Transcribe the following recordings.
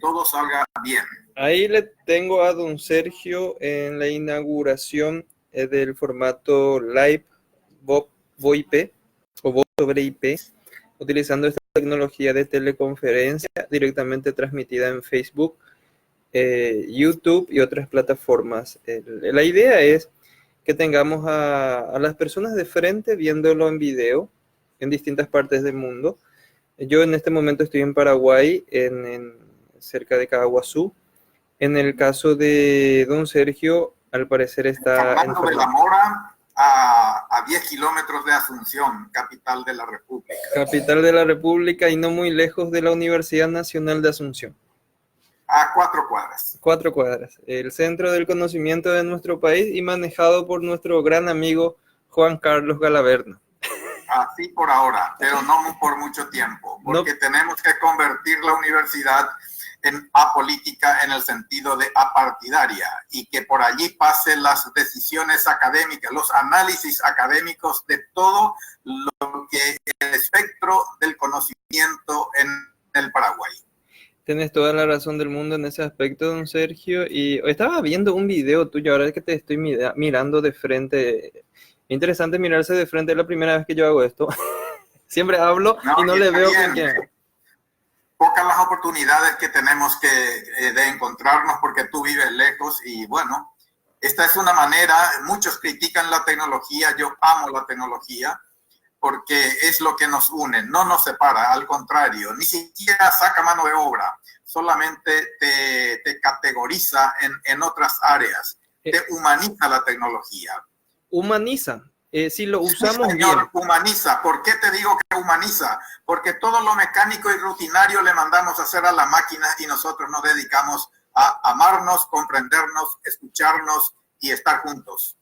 todo salga bien. Ahí le tengo a don Sergio en la inauguración del formato Live VoIP o Voz sobre IP, utilizando esta tecnología de teleconferencia directamente transmitida en Facebook, YouTube y otras plataformas. La idea es que tengamos a las personas de frente viéndolo en video en distintas partes del mundo. Yo en este momento estoy en Paraguay, cerca de Caguazú. En el caso de don Sergio, al parecer está Fernando de la Mora, a 10 kilómetros de Asunción, capital de la República. Capital de la República y no muy lejos de la Universidad Nacional de Asunción. A 4 cuadras. 4 cuadras. El centro del conocimiento de nuestro país y manejado por nuestro gran amigo Juan Carlos Galaverna. Así por ahora, pero no por mucho tiempo, porque tenemos que convertir la universidad en apolítica en el sentido de apartidaria y que por allí pasen las decisiones académicas, los análisis académicos de todo lo que el espectro del conocimiento en el Paraguay. Tienes toda la razón del mundo en ese aspecto, don Sergio, y estaba viendo un video tuyo, ahora que te estoy mirando de frente. Interesante mirarse de frente, es la primera vez que yo hago esto. Siempre hablo y no le veo con quién. Pocas las oportunidades que tenemos de encontrarnos porque tú vives lejos y bueno, esta es una manera, muchos critican la tecnología, yo amo la tecnología porque es lo que nos une, no nos separa, al contrario, ni siquiera saca mano de obra, solamente te categoriza en otras áreas, te humaniza la tecnología. Humaniza. Si lo usamos sí, señor, bien. Humaniza. ¿Por qué te digo que humaniza? Porque todo lo mecánico y rutinario le mandamos a hacer a la máquina y nosotros nos dedicamos a amarnos, comprendernos, escucharnos y estar juntos.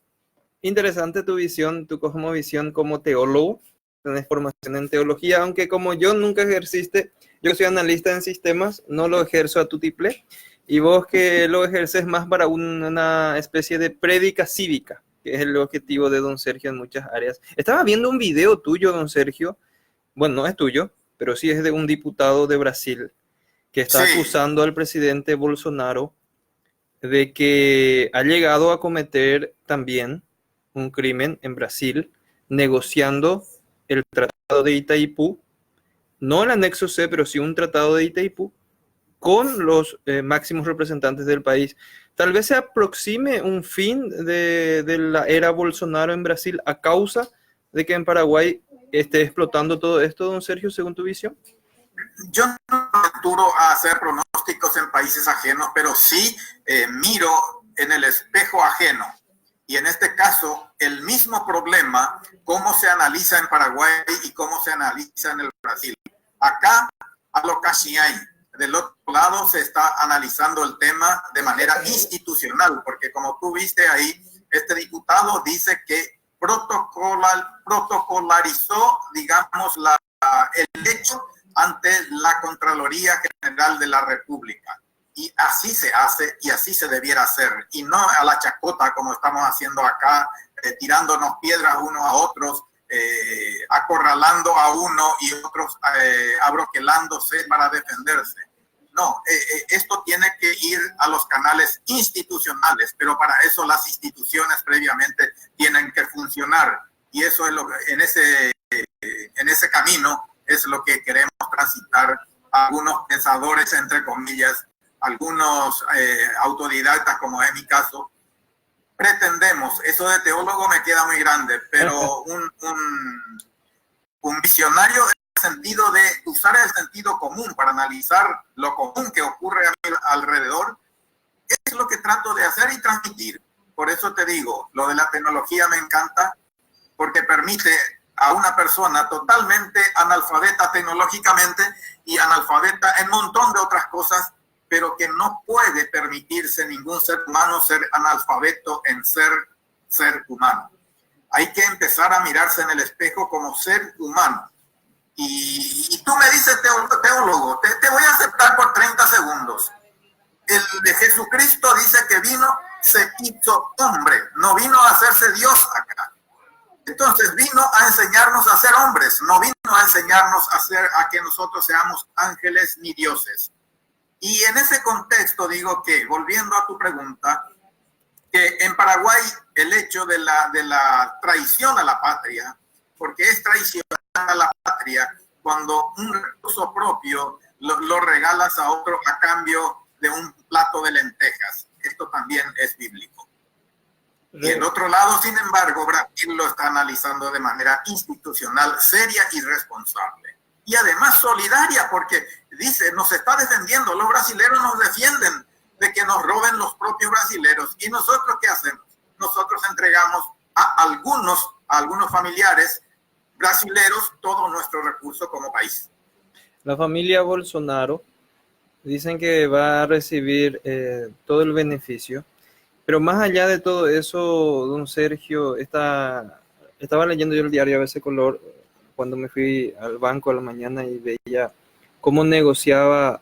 Interesante tu visión, tu cosmovisión como teólogo. Tienes formación en teología, aunque como yo nunca ejerciste, yo soy analista en sistemas, no lo ejerzo a tutiplé, y vos que lo ejerces más para una especie de prédica cívica, que es el objetivo de don Sergio en muchas áreas. Estaba viendo un video tuyo, don Sergio, bueno, no es tuyo, pero sí es de un diputado de Brasil, que está acusando al presidente Bolsonaro de que ha llegado a cometer también un crimen en Brasil, negociando el Tratado de Itaipú, no el anexo C, pero sí un Tratado de Itaipú, con los máximos representantes del país. Tal vez se aproxime un fin de la era Bolsonaro en Brasil a causa de que en Paraguay esté explotando todo esto, don Sergio, según tu visión. Yo no aventuro a hacer pronósticos en países ajenos, pero sí miro en el espejo ajeno. Y en este caso, el mismo problema, cómo se analiza en Paraguay y cómo se analiza en el Brasil. Acá, a lo casi hay. Del otro lado se está analizando el tema de manera institucional, porque como tú viste ahí, este diputado dice que protocolarizó, digamos, el hecho ante la Contraloría General de la República. Y así se hace y así se debiera hacer, y no a la chacota como estamos haciendo acá, tirándonos piedras unos a otros, acorralando a uno y otros abroquelándose para defenderse. No, esto tiene que ir a los canales institucionales, pero para eso las instituciones previamente tienen que funcionar, y eso es lo que en ese camino es lo que queremos transitar algunos pensadores, entre comillas, algunos autodidactas, como es mi caso. Pretendemos, eso de teólogo me queda muy grande, pero un visionario en el sentido de usar el sentido común para analizar lo común que ocurre a mi alrededor, es lo que trato de hacer y transmitir. Por eso te digo, lo de la tecnología me encanta, porque permite a una persona totalmente analfabeta tecnológicamente y analfabeta en un montón de otras cosas, pero que no puede permitirse ningún ser humano ser analfabeto en ser humano. Hay que empezar a mirarse en el espejo como ser humano. Y tú me dices, teólogo, te voy a aceptar por 30 segundos. El de Jesucristo dice que vino, se hizo hombre, no vino a hacerse Dios acá. Entonces vino a enseñarnos a ser hombres, no vino a enseñarnos a que nosotros seamos ángeles ni dioses. Y en ese contexto digo que, volviendo a tu pregunta, que en Paraguay el hecho de la traición a la patria, porque es traicionar a la patria cuando un recurso propio lo regalas a otro a cambio de un plato de lentejas. Esto también es bíblico. Y el otro lado, sin embargo, Brasil lo está analizando de manera institucional, seria y responsable. Y además solidaria, porque dice, nos está defendiendo, los brasileros nos defienden de que nos roben los propios brasileros. ¿Y nosotros qué hacemos? Nosotros entregamos a algunos familiares brasileros todo nuestro recurso como país. La familia Bolsonaro dicen que va a recibir todo el beneficio, pero más allá de todo eso, don Sergio, estaba leyendo yo el diario ABC Color cuando me fui al banco a la mañana y veía cómo negociaba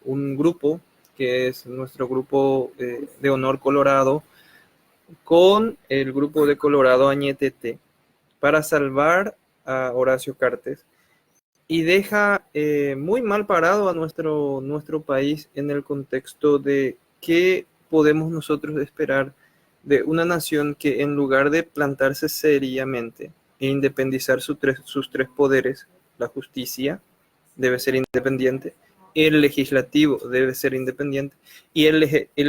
un grupo, que es nuestro grupo de honor Colorado, con el grupo de Colorado Añetete para salvar a Horacio Cartes, y deja muy mal parado a nuestro país en el contexto de qué podemos nosotros esperar de una nación que, en lugar de plantarse seriamente e independizar sus tres poderes, la justicia debe ser independiente, el legislativo debe ser independiente y el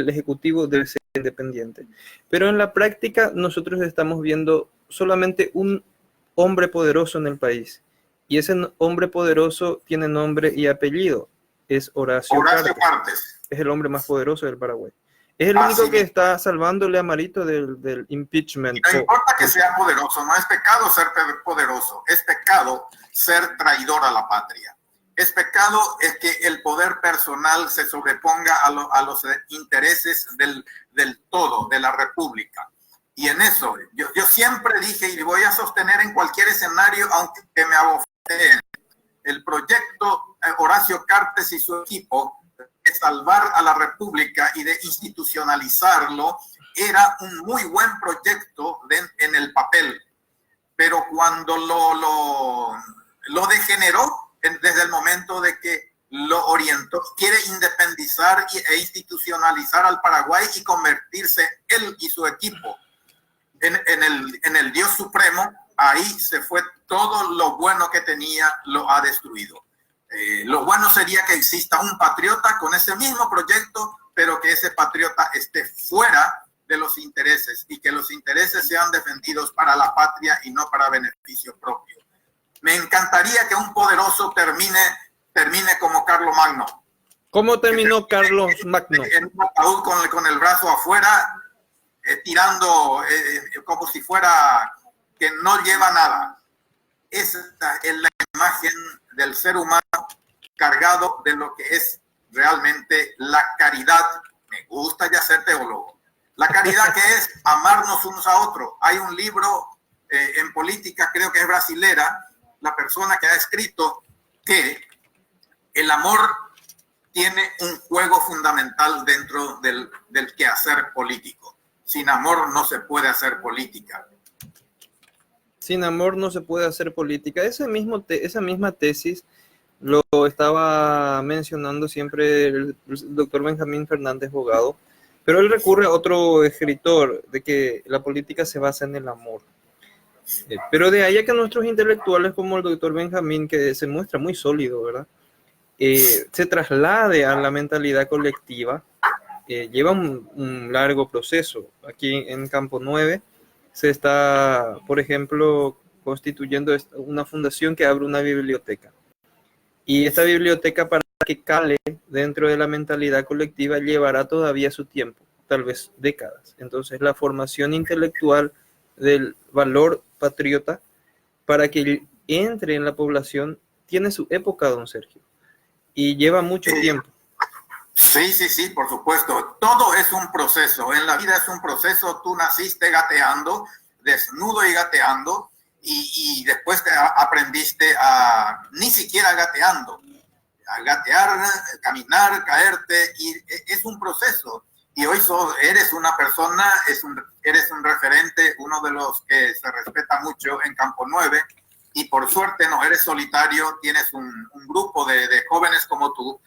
ejecutivo debe ser independiente. Pero en la práctica nosotros estamos viendo solamente un hombre poderoso en el país, y ese hombre poderoso tiene nombre y apellido, es Horacio Cartes. Es el hombre más poderoso del Paraguay. Es el único que está salvándole a Marito del impeachment. Y no importa que sea poderoso, no es pecado ser poderoso, es pecado ser traidor a la patria. Es pecado es que el poder personal se sobreponga a los intereses del todo, de la república. Y en eso, yo siempre dije, y voy a sostener en cualquier escenario, aunque me abofeteen, el proyecto Horacio Cartes y su equipo de salvar a la república y de institucionalizarlo era un muy buen proyecto en el papel. Pero cuando lo degeneró, desde el momento de que lo orientó, quiere independizar e institucionalizar al Paraguay y convertirse él y su equipo en el Dios Supremo, ahí se fue todo lo bueno que tenía, lo ha destruido. Lo bueno sería que exista un patriota con ese mismo proyecto, pero que ese patriota esté fuera de los intereses y que los intereses sean defendidos para la patria y no para beneficio propio. Me encantaría que un poderoso termine como Carlomagno. ¿Cómo terminó Carlos Magno? En un ataúd con el brazo afuera, tirando como si fuera que no lleva nada. Esa es la imagen del ser humano cargado de lo que es realmente la caridad. Me gusta ya ser teólogo. La caridad que es amarnos unos a otros. Hay un libro en política, creo que es brasilera, la persona que ha escrito que el amor tiene un juego fundamental dentro del quehacer político. Sin amor no se puede hacer política. Sin amor no se puede hacer política. Esa misma tesis lo estaba mencionando siempre el doctor Benjamín Fernández Bogado, pero él recurre a otro escritor de que la política se basa en el amor. Pero de ahí a que nuestros intelectuales como el doctor Benjamín, que se muestra muy sólido, ¿verdad? Se traslade a la mentalidad colectiva, lleva un largo proceso. Aquí en Campo 9 se está, por ejemplo, constituyendo una fundación que abre una biblioteca. Y esta biblioteca, para que cale dentro de la mentalidad colectiva, llevará todavía su tiempo, tal vez décadas. Entonces, la formación intelectual del valor patriota, para que entre en la población, tiene su época, don Sergio, y lleva mucho tiempo. Sí, por supuesto. Todo es un proceso. En la vida es un proceso. Tú naciste gateando, desnudo y gateando, y después te aprendiste a, ni siquiera gateando, a gatear, caminar, caerte, y es un proceso. Y hoy eres una persona, eres un referente, uno de los que se respeta mucho en Campo 9, y por suerte no eres solitario, tienes un grupo de jóvenes como tú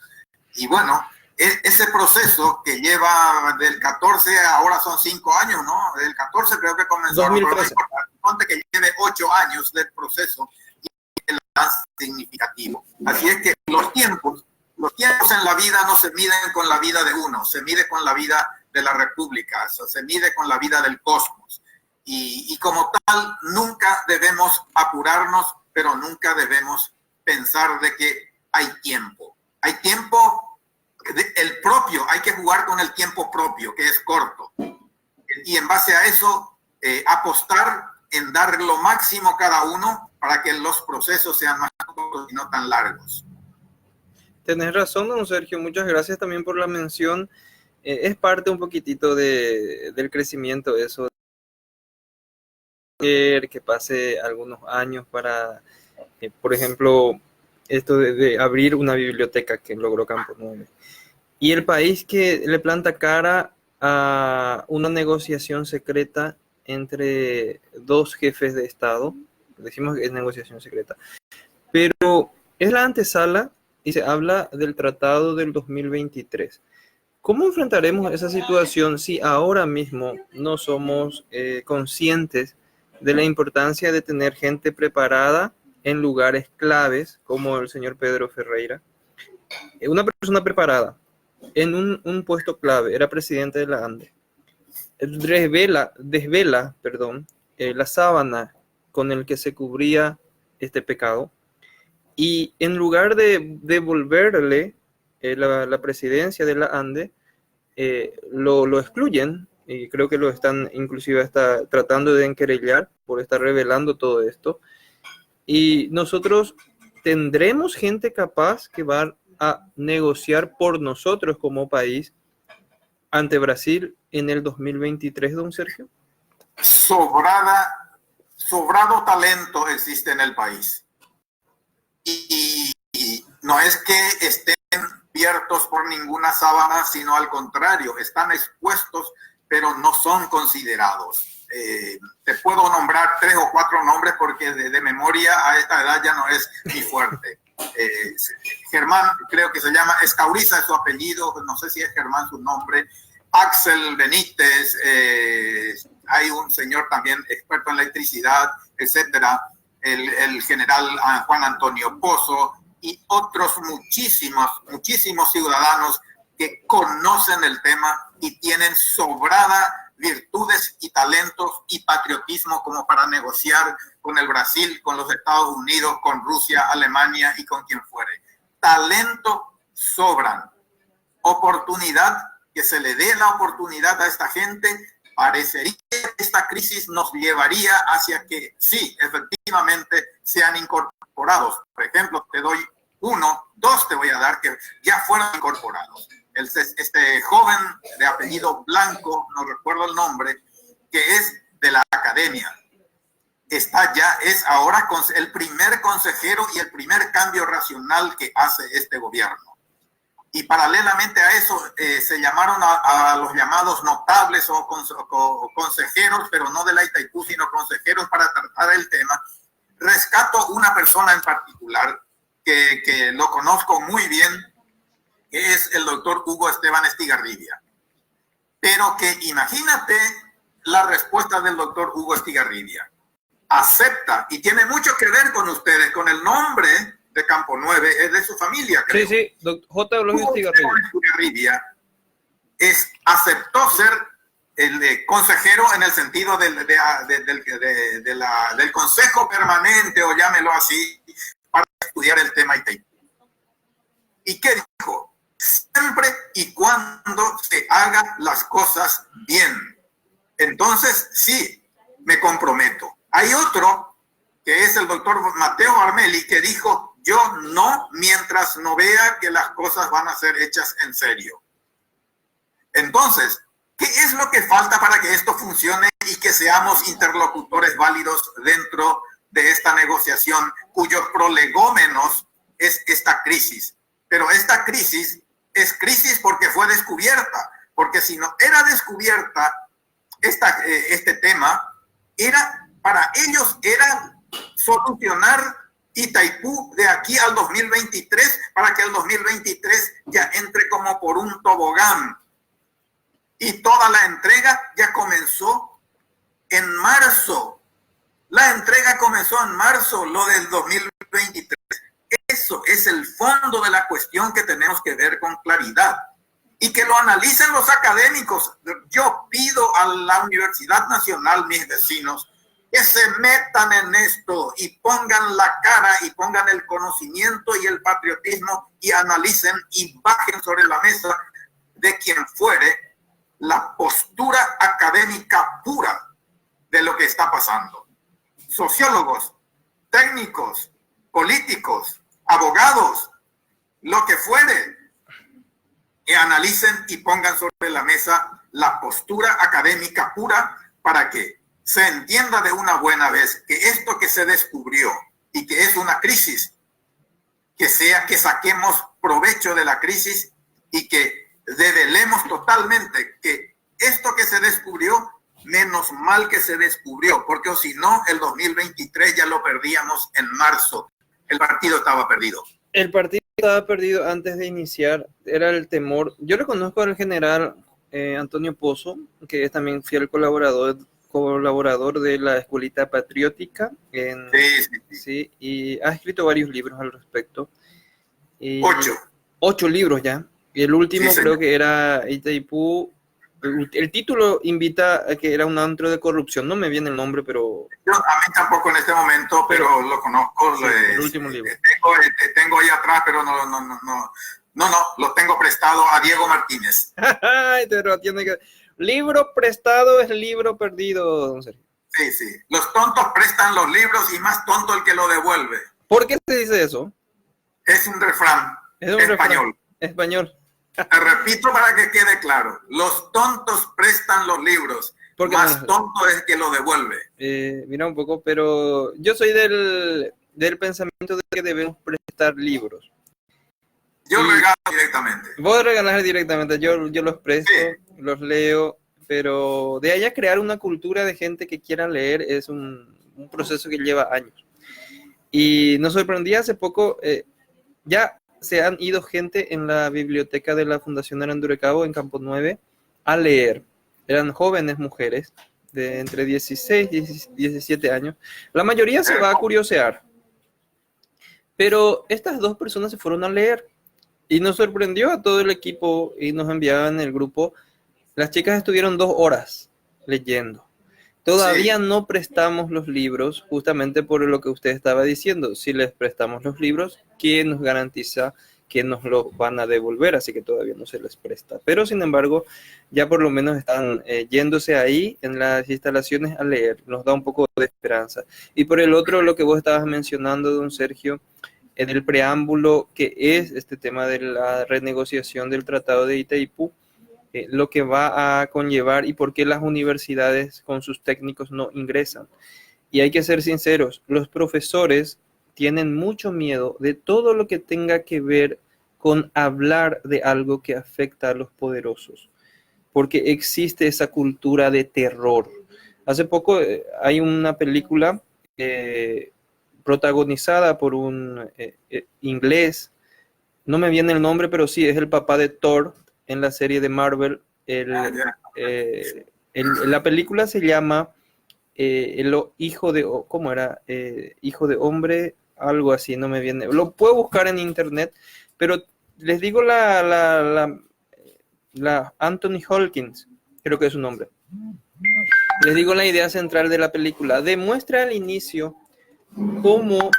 Y bueno, ese proceso que lleva del 14, ahora son 5 años, ¿no? Del 14 creo que comenzó, 2013. Ponte que lleve 8 años del proceso y es más significativo. Así es que los tiempos en la vida no se miden con la vida de uno, se mide con la vida de la República, se mide con la vida del cosmos. Y como tal, nunca debemos apurarnos, pero nunca debemos pensar de que hay tiempo. Hay tiempo, el propio, hay que jugar con el tiempo propio, que es corto. Y en base a eso, apostar en dar lo máximo cada uno para que los procesos sean más cortos y no tan largos. Tenés razón, don Sergio. Muchas gracias también por la mención. Es parte un poquitito del crecimiento eso. Que pase algunos años para, por ejemplo, esto de abrir una biblioteca que logró Campo 9. Y el país que le planta cara a una negociación secreta entre dos jefes de Estado, decimos que es negociación secreta, pero es la antesala y se habla del tratado del 2023. ¿Cómo enfrentaremos esa situación si ahora mismo no somos conscientes de la importancia de tener gente preparada en lugares claves, como el señor Pedro Ferreira? Una persona preparada en un puesto clave, era presidente de la ANDE, desvela, la sábana con el que se cubría este pecado, y en lugar de devolverle la presidencia de la ANDE, lo excluyen, y creo que lo están inclusive hasta tratando de enquerellar por estar revelando todo esto. Y nosotros tendremos gente capaz que va a negociar por nosotros como país ante Brasil en el 2023, don Sergio. Sobrado talento existe en el país. Y no es que estén cubiertos por ninguna sábana, sino al contrario, están expuestos, pero no son considerados. Te puedo nombrar 3 o 4 nombres porque de memoria a esta edad ya no es mi fuerte. Germán, creo que se llama Escauriza, es su apellido, no sé si es Germán su nombre. Axel Benítez, hay un señor también experto en electricidad, etcétera. El general Juan Antonio Pozo y otros muchísimos ciudadanos que conocen el tema y tienen sobrada virtudes y talentos y patriotismo como para negociar con el Brasil, con los Estados Unidos, con Rusia, Alemania y con quien fuere. Talento sobran. Oportunidad, que se le dé la oportunidad a esta gente. Parecería que esta crisis nos llevaría hacia que sí, efectivamente sean incorporados. Por ejemplo, te doy 2 te voy a dar que ya fueron incorporados. Este joven de apellido Blanco, no recuerdo el nombre, que es de la academia. Es ahora el primer consejero y el primer cambio racional que hace este gobierno. Y paralelamente a eso se llamaron a los llamados notables o consejeros, pero no de la Itaipú, sino consejeros para tratar el tema. Rescato una persona en particular que lo conozco muy bien, que es el doctor Hugo Esteban Estigarribia. Pero que imagínate la respuesta del doctor Hugo Estigarribia. Acepta, y tiene mucho que ver con ustedes, con el nombre de Campo 9, es de su familia, creo. Sí, J. Estigarribia aceptó ser el consejero en el sentido del consejo permanente, o llámelo así, para estudiar el tema Itaipú. ¿Y qué dijo? Siempre y cuando se hagan las cosas bien. Entonces, sí, me comprometo. Hay otro, que es el doctor Mateo Armeli, que dijo: yo no, mientras no vea que las cosas van a ser hechas en serio. Entonces, ¿qué es lo que falta para que esto funcione y que seamos interlocutores válidos dentro de esta negociación, cuyos prolegómenos es esta crisis? Pero esta crisis es crisis porque fue descubierta, porque si no era descubierta este tema, para ellos era solucionar Itaipú de aquí al 2023 para que el 2023 ya entre como por un tobogán. Y toda la entrega ya comenzó en marzo. La entrega comenzó en marzo, lo del 2023. Eso es el fondo de la cuestión que tenemos que ver con claridad. Y que lo analicen los académicos. Yo pido a la Universidad Nacional, mis vecinos, que se metan en esto y pongan la cara y pongan el conocimiento y el patriotismo y analicen y bajen sobre la mesa de quien fuere la postura académica pura de lo que está pasando. Sociólogos, técnicos, políticos, abogados, lo que fuere, que analicen y pongan sobre la mesa la postura académica pura para que se entienda de una buena vez que esto que se descubrió y que es una crisis, que sea que saquemos provecho de la crisis y que develemos totalmente que esto que se descubrió, menos mal que se descubrió, porque o si no, el 2023 ya lo perdíamos en marzo. El partido estaba perdido. El partido estaba perdido antes de iniciar, era el temor. Yo le conozco al general Antonio Pozo, que es también fiel colaborador de la Escuelita Patriótica. Sí, y ha escrito varios libros al respecto. Y 8 libros ya. Y el último creo que era Itaipú. El título invita a que era un antro de corrupción. No me viene el nombre, pero... Yo, a mí tampoco en este momento, pero lo conozco. Sí, el último libro. Tengo ahí atrás, pero no, lo tengo prestado a Diego Martínez. Pero tiene que... Libro prestado es libro perdido, don Sergio. Sí. Los tontos prestan los libros y más tonto el que lo devuelve. ¿Por qué se dice eso? Es un refrán español. Español. Te repito para que quede claro. Los tontos prestan los libros. Más tonto es que lo devuelve. Mira un poco, pero yo soy del pensamiento de que debemos prestar libros. Yo regalo directamente. Vos regalas directamente, yo los presto, los leo, pero de ahí a crear una cultura de gente que quiera leer es un proceso que lleva años. Y nos sorprendía hace poco, ya se han ido gente en la biblioteca de la Fundación Arandurecabo en Campo 9 a leer. Eran jóvenes mujeres de entre 16 y 17 años. La mayoría se va a curiosear. Pero estas 2 personas se fueron a leer. Y nos sorprendió a todo el equipo y nos enviaban en el grupo. Las chicas estuvieron 2 horas leyendo. Todavía no prestamos los libros, justamente por lo que usted estaba diciendo. Si les prestamos los libros, ¿quién nos garantiza que nos los van a devolver? Así que todavía no se les presta. Pero, sin embargo, ya por lo menos están yéndose ahí en las instalaciones a leer. Nos da un poco de esperanza. Y por el otro, lo que vos estabas mencionando, don Sergio, en el preámbulo, que es este tema de la renegociación del Tratado de Itaipú, lo que va a conllevar y por qué las universidades con sus técnicos no ingresan. Y hay que ser sinceros, los profesores tienen mucho miedo de todo lo que tenga que ver con hablar de algo que afecta a los poderosos, porque existe esa cultura de terror. Hace poco hay una película protagonizada por un inglés, no me viene el nombre, pero sí, es el papá de Thor en la serie de Marvel. La película se llama Hijo de, ¿cómo era? Hijo de hombre, algo así, no me viene. Lo puedo buscar en internet, pero les digo la Anthony Hopkins, creo que es su nombre. Les digo la idea central de la película. Demuestra al inicio cómo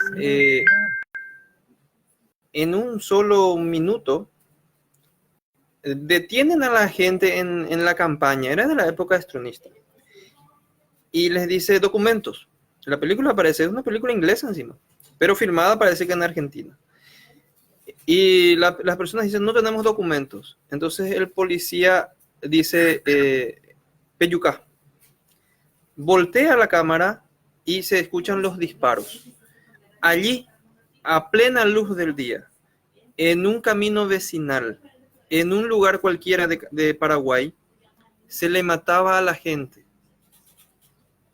en un solo minuto detienen a la gente en la campaña. Era de la época estronista. Y les dice documentos. La película aparece, es una película inglesa encima, pero filmada parece que en Argentina. Y las personas dicen, no tenemos documentos. Entonces el policía dice, Peyuca, voltea la cámara y se escuchan los disparos. Allí, a plena luz del día, en un camino vecinal, en un lugar cualquiera de Paraguay, se le mataba a la gente.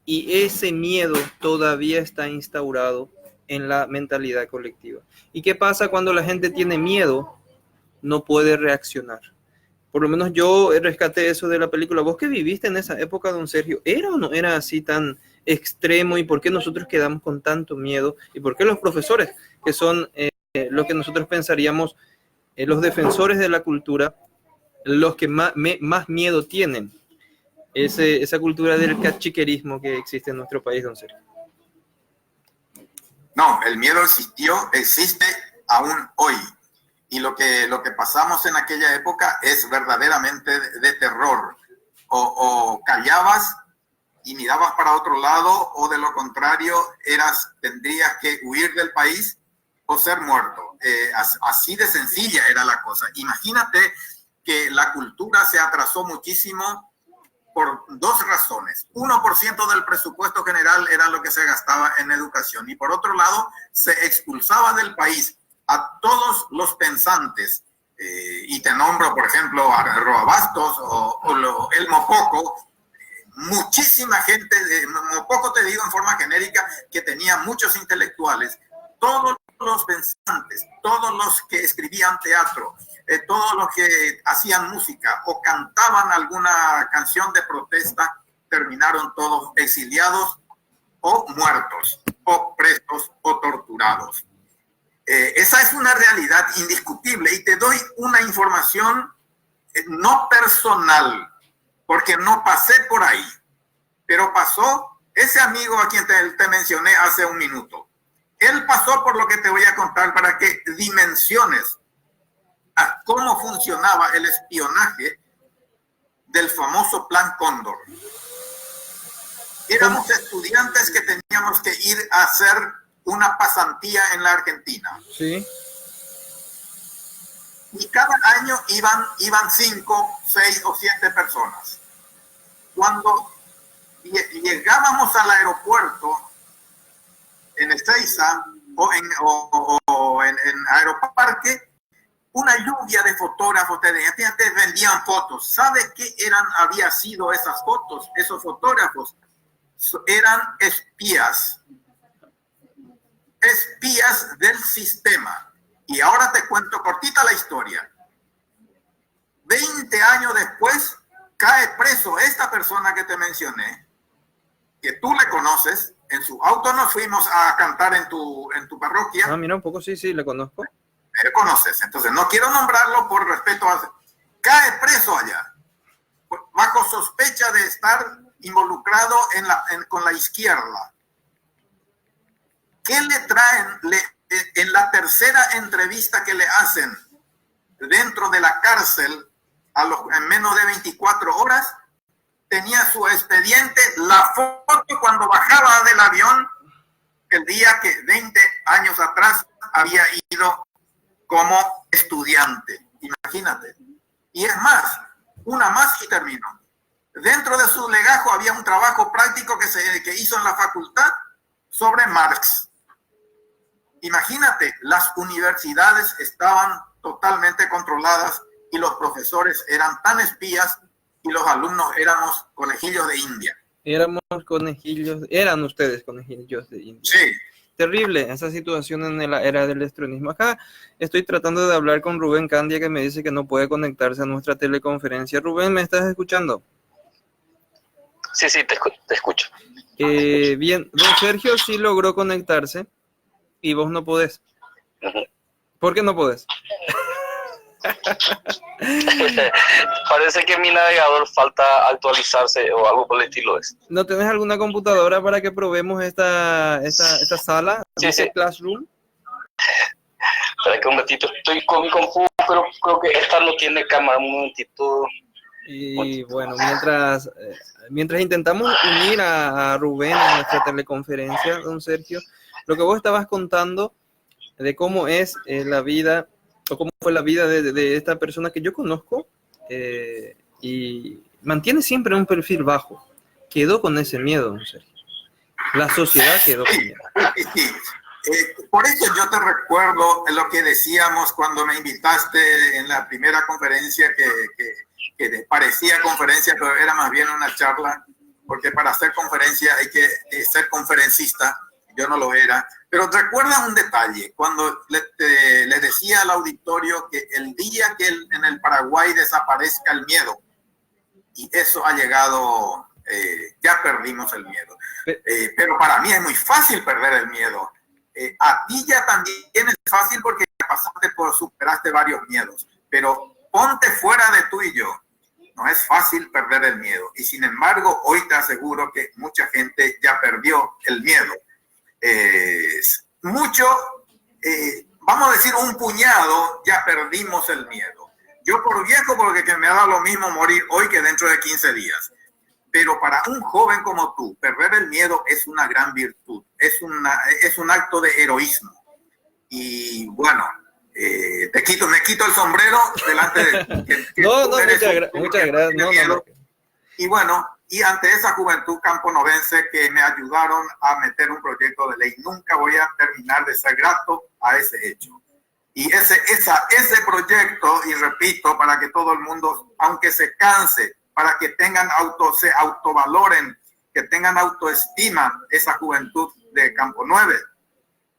Y ese miedo todavía está instaurado en la mentalidad colectiva. ¿Y qué pasa cuando la gente tiene miedo? No puede reaccionar. Por lo menos yo rescaté eso de la película. Vos que viviste en esa época, don Sergio, ¿era o no era así tan extremo? ¿Y por qué nosotros quedamos con tanto miedo? ¿Y por qué los profesores, que son lo que nosotros pensaríamos, los defensores de la cultura, los que más miedo tienen? Esa cultura del cachiquerismo que existe en nuestro país, don Sergio. No, el miedo existió, existe aún hoy. Y lo que pasamos en aquella época es verdaderamente de terror. O callabas y mirabas para otro lado, o de lo contrario tendrías que huir del país o ser muerto. Así de sencilla era la cosa. Imagínate que la cultura se atrasó muchísimo por dos razones. 1% del presupuesto general era lo que se gastaba en educación, y por otro lado se expulsaba del país a todos los pensantes, y te nombro, por ejemplo, a Roabastos o el Mopoco. Muchísima gente, Mopoco te digo en forma genérica, que tenía muchos intelectuales, todos los pensantes, todos los que escribían teatro, todos los que hacían música o cantaban alguna canción de protesta, terminaron todos exiliados o muertos, o presos o torturados. Esa es una realidad indiscutible, y te doy una información no personal, porque no pasé por ahí, pero pasó ese amigo a quien te mencioné hace un minuto. Él pasó por lo que te voy a contar para que dimensiones a cómo funcionaba el espionaje del famoso Plan Cóndor. Éramos estudiantes que teníamos que ir a hacer una pasantía en la Argentina. Sí. Y cada año iban 5, 6 o 7 personas. Cuando llegábamos al aeropuerto en Ezeiza o en Aeroparque, una lluvia de fotógrafos te vendían fotos. ¿Sabes qué había sido esas fotos? Esos fotógrafos eran espías del sistema. Y ahora te cuento cortita la historia. 20 años después cae preso esta persona que te mencioné, que tú le conoces. En su auto nos fuimos a cantar en tu parroquia. Ah, mira, un poco sí, le conozco. Le conoces, entonces no quiero nombrarlo por respeto a... Cae preso allá, bajo sospecha de estar involucrado con la izquierda. ¿Qué le traen en la tercera entrevista que le hacen dentro de la cárcel en menos de 24 horas? Tenía su expediente, la foto cuando bajaba del avión, el día que 20 años atrás había ido como estudiante. Imagínate. Y es más, una más y termino. Dentro de su legajo había un trabajo práctico que hizo en la facultad sobre Marx. Imagínate, las universidades estaban totalmente controladas y los profesores eran tan espías y los alumnos éramos conejillos de India. Eran ustedes conejillos de India. Sí. Terrible esa situación en la era del electronismo. Acá estoy tratando de hablar con Rubén Candia, que me dice que no puede conectarse a nuestra teleconferencia. Rubén, ¿me estás escuchando? Sí, te escucho. Bien, don Sergio sí logró conectarse y vos no podés. Uh-huh. ¿Por qué no podés? Parece que en mi navegador falta actualizarse o algo por el estilo. ¿No tenés alguna computadora para que probemos esta sala? Sí. Classroom. Espera que un momentito, estoy con mi compu, pero creo que esta no tiene cámara. Un momentito. Y bueno, mientras intentamos unir a Rubén a nuestra teleconferencia, don Sergio, lo que vos estabas contando de cómo es la vida, o cómo fue la vida de esta persona que yo conozco, y mantiene siempre un perfil bajo. Quedó con ese miedo, don Sergio. La sociedad quedó con miedo. Sí. Por eso yo te recuerdo lo que decíamos cuando me invitaste en la primera conferencia, que parecía conferencia, pero era más bien una charla, porque para hacer conferencia hay que ser conferencista. yo no lo era, pero recuerda un detalle, cuando les decía al auditorio que el día que en el Paraguay desaparezca el miedo, y eso ha llegado, ya perdimos el miedo. Pero para mí es muy fácil perder el miedo. A ti ya también es fácil porque superaste varios miedos, pero ponte fuera de tú y yo. No es fácil perder el miedo. Y sin embargo, hoy te aseguro que mucha gente ya perdió el miedo. Vamos a decir un puñado, ya perdimos el miedo. Yo por viejo, porque me ha dado lo mismo morir hoy que dentro de 15 días. Pero para un joven como tú, perder el miedo es una gran virtud, es un acto de heroísmo. Y bueno, me quito el sombrero delante de muchas gracias. No. Y bueno, y ante esa juventud camponovense que me ayudaron a meter un proyecto de ley, nunca voy a terminar de ser grato a ese hecho. Y ese proyecto, y repito, para que todo el mundo, aunque se canse, para que se autovaloren, que tengan autoestima, esa juventud de Campo 9.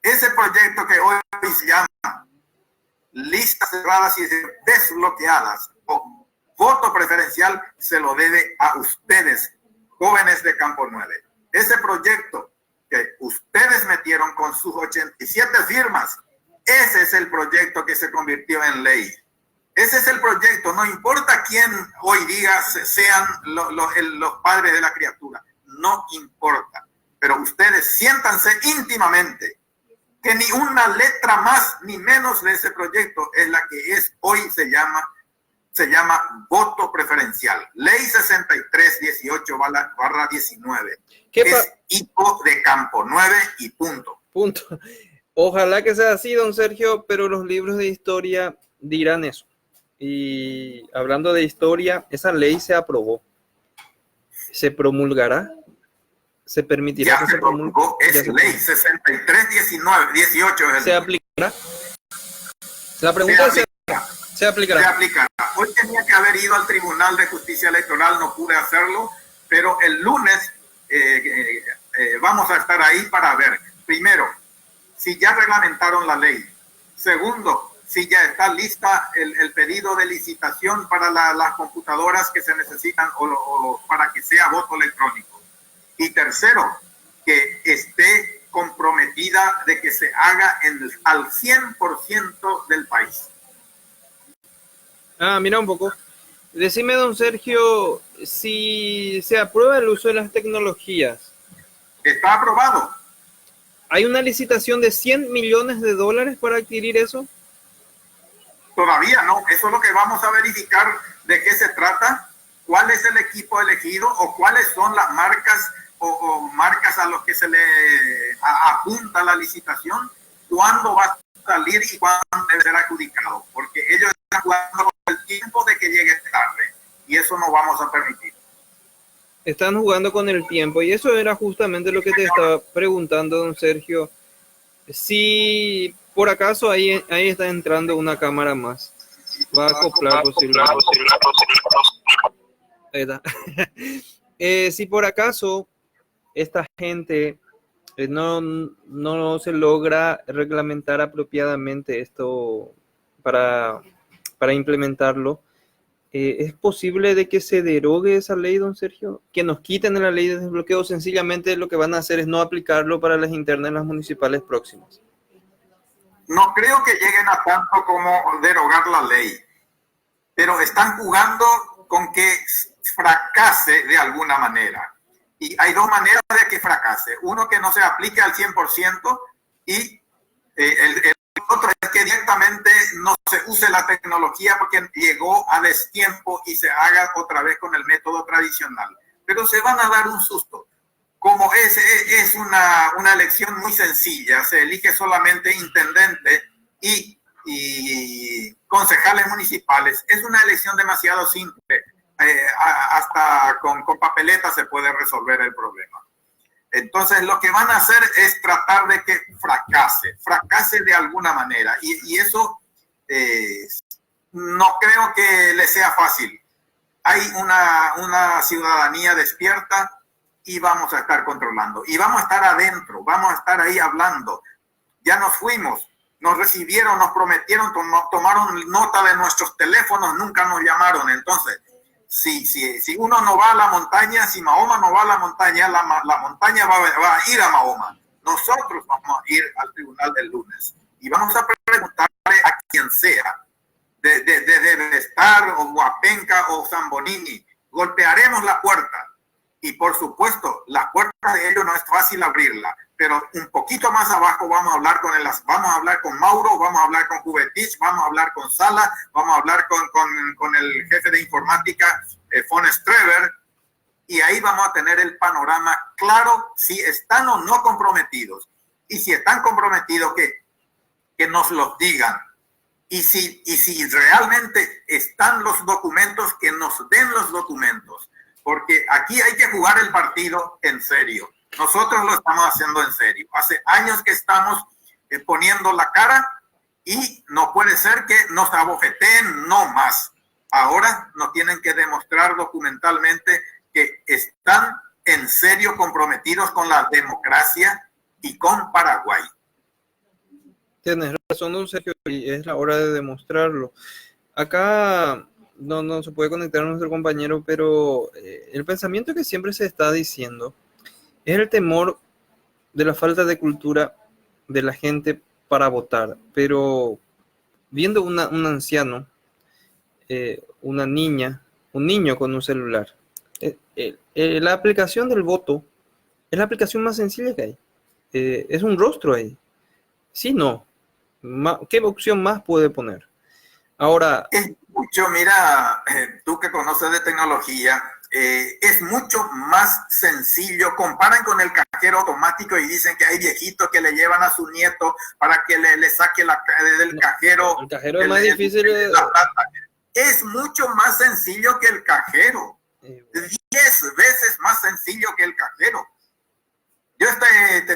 Ese proyecto que hoy se llama listas cerradas y desbloqueadas o voto preferencial, se lo debe a ustedes, jóvenes de Campo 9. Ese proyecto que ustedes metieron con sus 87 firmas, ese es el proyecto que se convirtió en ley. Ese es el proyecto, no importa quién hoy diga sean los padres de la criatura, no importa. Pero ustedes siéntanse íntimamente que ni una letra más ni menos de ese proyecto es la que hoy se llama voto preferencial. Ley 6318/19. Es hijo de Campo 9 y punto. Ojalá que sea así, don Sergio, pero los libros de historia dirán eso. Y hablando de historia, esa ley se aprobó. ¿Se promulgará? ¿Se permitirá que se promulgue? Es ley 6318. ¿Se aplicará? La pregunta es: ¿se aplicará? Se aplicará. Hoy tenía que haber ido al Tribunal de Justicia Electoral, no pude hacerlo, pero el lunes vamos a estar ahí para ver, primero, si ya reglamentaron la ley. Segundo, si ya está lista el pedido de licitación para las computadoras que se necesitan o para que sea voto electrónico. Y tercero, que esté comprometida de que se haga al 100% del país. Mira un poco. Decime, don Sergio, si se aprueba el uso de las tecnologías. Está aprobado. ¿Hay una licitación de $100 millones para adquirir eso? Todavía no. Eso es lo que vamos a verificar, de qué se trata, cuál es el equipo elegido o cuáles son las marcas o marcas a los que se le apunta la licitación, cuándo va a salir y cuándo debe ser adjudicado, porque ellos están jugando con el tiempo de que llegue tarde y eso no vamos a permitir. Están jugando con el tiempo y eso era justamente lo que te estaba preguntando, don Sergio. Si por acaso ahí está entrando una cámara más, va a acoplar posiblemente. Ahí está. Si por acaso esta gente no se logra reglamentar apropiadamente esto para implementarlo, ¿es posible de que se derogue esa ley, don Sergio? ¿Que nos quiten la ley de desbloqueo? Sencillamente lo que van a hacer es no aplicarlo para las internas en las municipales próximas. No creo que lleguen a tanto como derogar la ley, pero están jugando con que fracase de alguna manera. Y hay dos maneras de que fracase. Uno, que no se aplique al 100% y el otro es que directamente no se use la tecnología porque llegó a destiempo y se haga otra vez con el método tradicional. Pero se van a dar un susto. Como es una elección muy sencilla, se elige solamente intendente y concejales municipales. Es una elección demasiado simple. Hasta con papeleta se puede resolver el problema. Entonces lo que van a hacer es tratar de que fracase de alguna manera y eso no creo que le sea fácil. Hay una ciudadanía despierta y vamos a estar controlando. Y vamos a estar adentro, vamos a estar ahí hablando. Ya nos fuimos, nos recibieron, nos prometieron, tomaron nota de nuestros teléfonos, nunca nos llamaron. Entonces, si uno no va a la montaña, si Mahoma no va a la montaña, la montaña va a ir a Mahoma. Nosotros vamos a ir al tribunal del lunes y vamos a preguntarle a quien sea, de Estar o Huapenca o Zambonini, golpearemos la puerta. Y por supuesto, la puerta de ellos no es fácil abrirla, pero un poquito más abajo vamos a hablar con Mauro, vamos a hablar con Juvetich, vamos a hablar con Sala, vamos a hablar con el jefe de informática, von Streber, y ahí vamos a tener el panorama claro si están o no comprometidos. Y si están comprometidos, que nos los digan. Y si realmente están los documentos, que nos den los documentos. Porque aquí hay que jugar el partido en serio. Nosotros lo estamos haciendo en serio. Hace años que estamos poniendo la cara y no puede ser que nos abofeteen, no más. Ahora nos tienen que demostrar documentalmente que están en serio comprometidos con la democracia y con Paraguay. Tienes razón, don Sergio, y es la hora de demostrarlo. Acá no se puede conectar a nuestro compañero, pero el pensamiento que siempre se está diciendo es el temor de la falta de cultura de la gente para votar. Pero viendo un anciano, una niña, un niño con un celular, la aplicación del voto es la aplicación más sencilla que hay. Es un rostro ahí. Sí, no. ¿Qué opción más puede poner? Ahora... Es mucho, mira, tú que conoces de tecnología, es mucho más sencillo. Comparan con el cajero automático y dicen que hay viejitos que le llevan a su nieto para que le saque del cajero. El cajero es más difícil. La plata. Es mucho más sencillo que el cajero. 10 veces más sencillo que el cajero.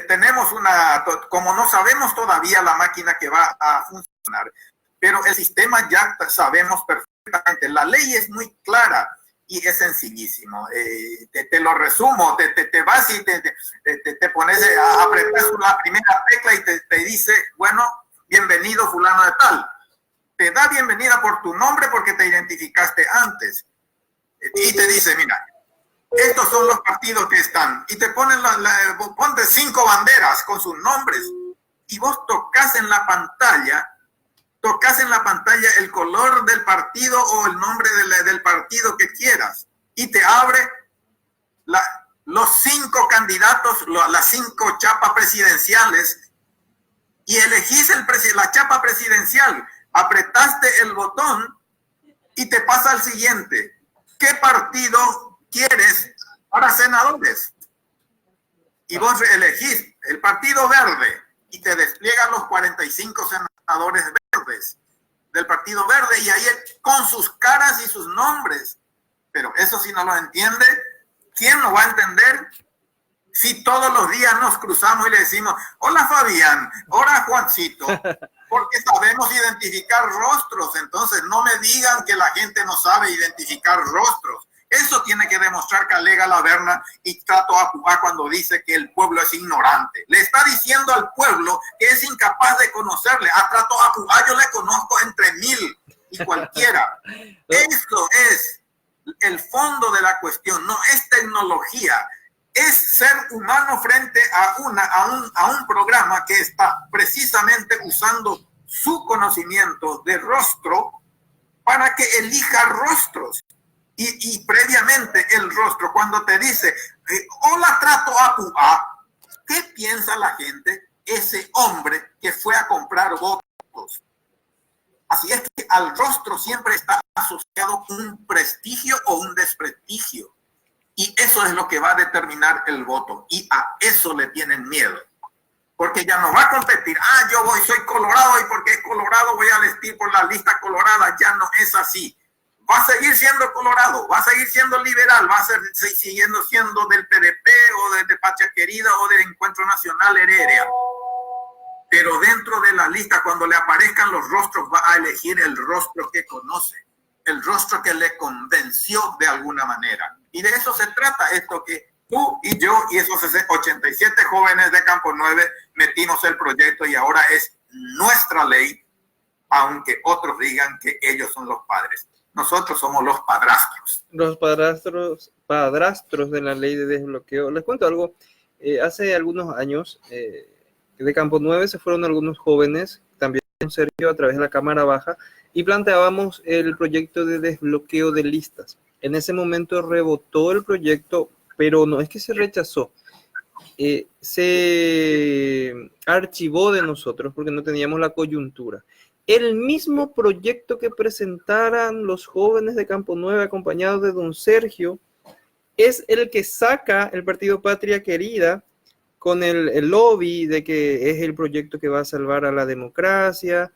Tenemos como no sabemos todavía la máquina que va a funcionar, pero el sistema ya sabemos perfectamente. La ley es muy clara y es sencillísimo. Te lo resumo, te vas y te pones a apretar la primera tecla y te dice, bueno, bienvenido fulano de tal. Te da bienvenida por tu nombre porque te identificaste antes. Y te dice, mira, estos son los partidos que están. Y te ponen ponte 5 banderas con sus nombres. Y vos tocas en la pantalla el color del partido o el nombre del partido que quieras. Y te abre los 5 candidatos, las 5 chapas presidenciales. Y elegís la chapa presidencial. Apretaste el botón y te pasa al siguiente. ¿Qué partido quieres para senadores? Y vos elegís el Partido Verde y te despliegan los 45 senadores verdes del Partido Verde y ahí con sus caras y sus nombres. Pero eso si no lo entiende, ¿quién lo va a entender? Si todos los días nos cruzamos y le decimos, hola Fabián, hola Juancito, porque sabemos identificar rostros. Entonces no me digan que la gente no sabe identificar rostros. Eso tiene que demostrar Calega Laverna y Trato Apugá cuando dice que el pueblo es ignorante. Le está diciendo al pueblo que es incapaz de conocerle. A Trato Apugá yo le conozco entre 1000 y cualquiera. Eso es el fondo de la cuestión. No es tecnología. Es ser humano frente a un programa que está precisamente usando su conocimiento de rostro para que elija rostros. Y previamente el rostro, cuando te dice, hola Trato Apugá, ¿qué piensa la gente? Ese hombre que fue a comprar votos. Así es que al rostro siempre está asociado un prestigio o un desprestigio. Y eso es lo que va a determinar el voto. Y a eso le tienen miedo. Porque ya no va a competir. Soy colorado y porque es colorado voy a vestir por la lista colorada. Ya no es así. Va a seguir siendo colorado, va a seguir siendo liberal, va a seguir siendo del PDP o de Patria Querida o del Encuentro Nacional Heredia. Pero dentro de la lista, cuando le aparezcan los rostros, va a elegir el rostro que conoce, el rostro que le convenció de alguna manera. Y de eso se trata esto que Tú y yo y esos 87 jóvenes de Campo 9 metimos el proyecto y ahora es nuestra ley, aunque otros digan que ellos son los padres. Nosotros somos los padrastros. Los padrastros de la ley de desbloqueo. Les cuento algo. Hace algunos años, de Campo 9 se fueron algunos jóvenes, también Sergio, a través de la Cámara Baja, y planteábamos el proyecto de desbloqueo de listas. En ese momento rebotó el proyecto, pero no es que se rechazó. Se archivó de nosotros porque no teníamos la coyuntura. El mismo proyecto que presentaran los jóvenes de Campo 9 acompañados de don Sergio es el que saca el Partido Patria Querida con el lobby de que es el proyecto que va a salvar a la democracia.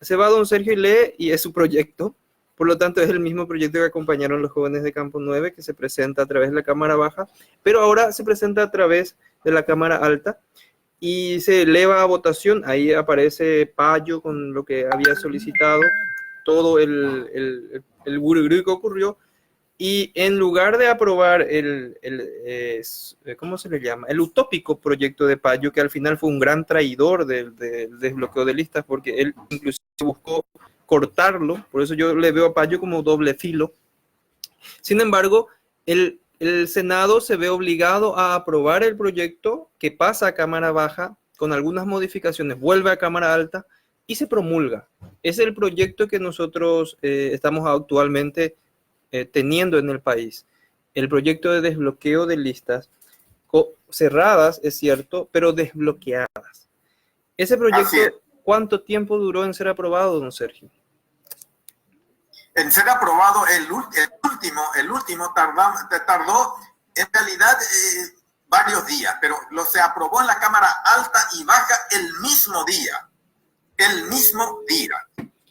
Se va don Sergio y lee y es su proyecto. Por lo tanto, es el mismo proyecto que acompañaron los jóvenes de Campo 9, que se presenta a través de la Cámara Baja, pero ahora se presenta a través de la Cámara Alta y se eleva a votación. Ahí aparece Payo con lo que había solicitado, todo el guruguru que ocurrió. Y en lugar de aprobar ¿cómo se le llama? El utópico proyecto de Payo, que al final fue un gran traidor del desbloqueo de listas, porque él inclusive buscó cortarlo, por eso yo le veo a Payo como doble filo. Sin embargo, el Senado se ve obligado a aprobar el proyecto que pasa a Cámara Baja, con algunas modificaciones, vuelve a Cámara Alta y se promulga. Es el proyecto que nosotros estamos actualmente teniendo en el país. El proyecto de desbloqueo de listas cerradas, es cierto, pero desbloqueadas. Ese proyecto, ¿cuánto tiempo duró en ser aprobado, don Sergio? En ser aprobado, el último tardó en realidad varios días, pero se aprobó en la Cámara Alta y Baja el mismo día,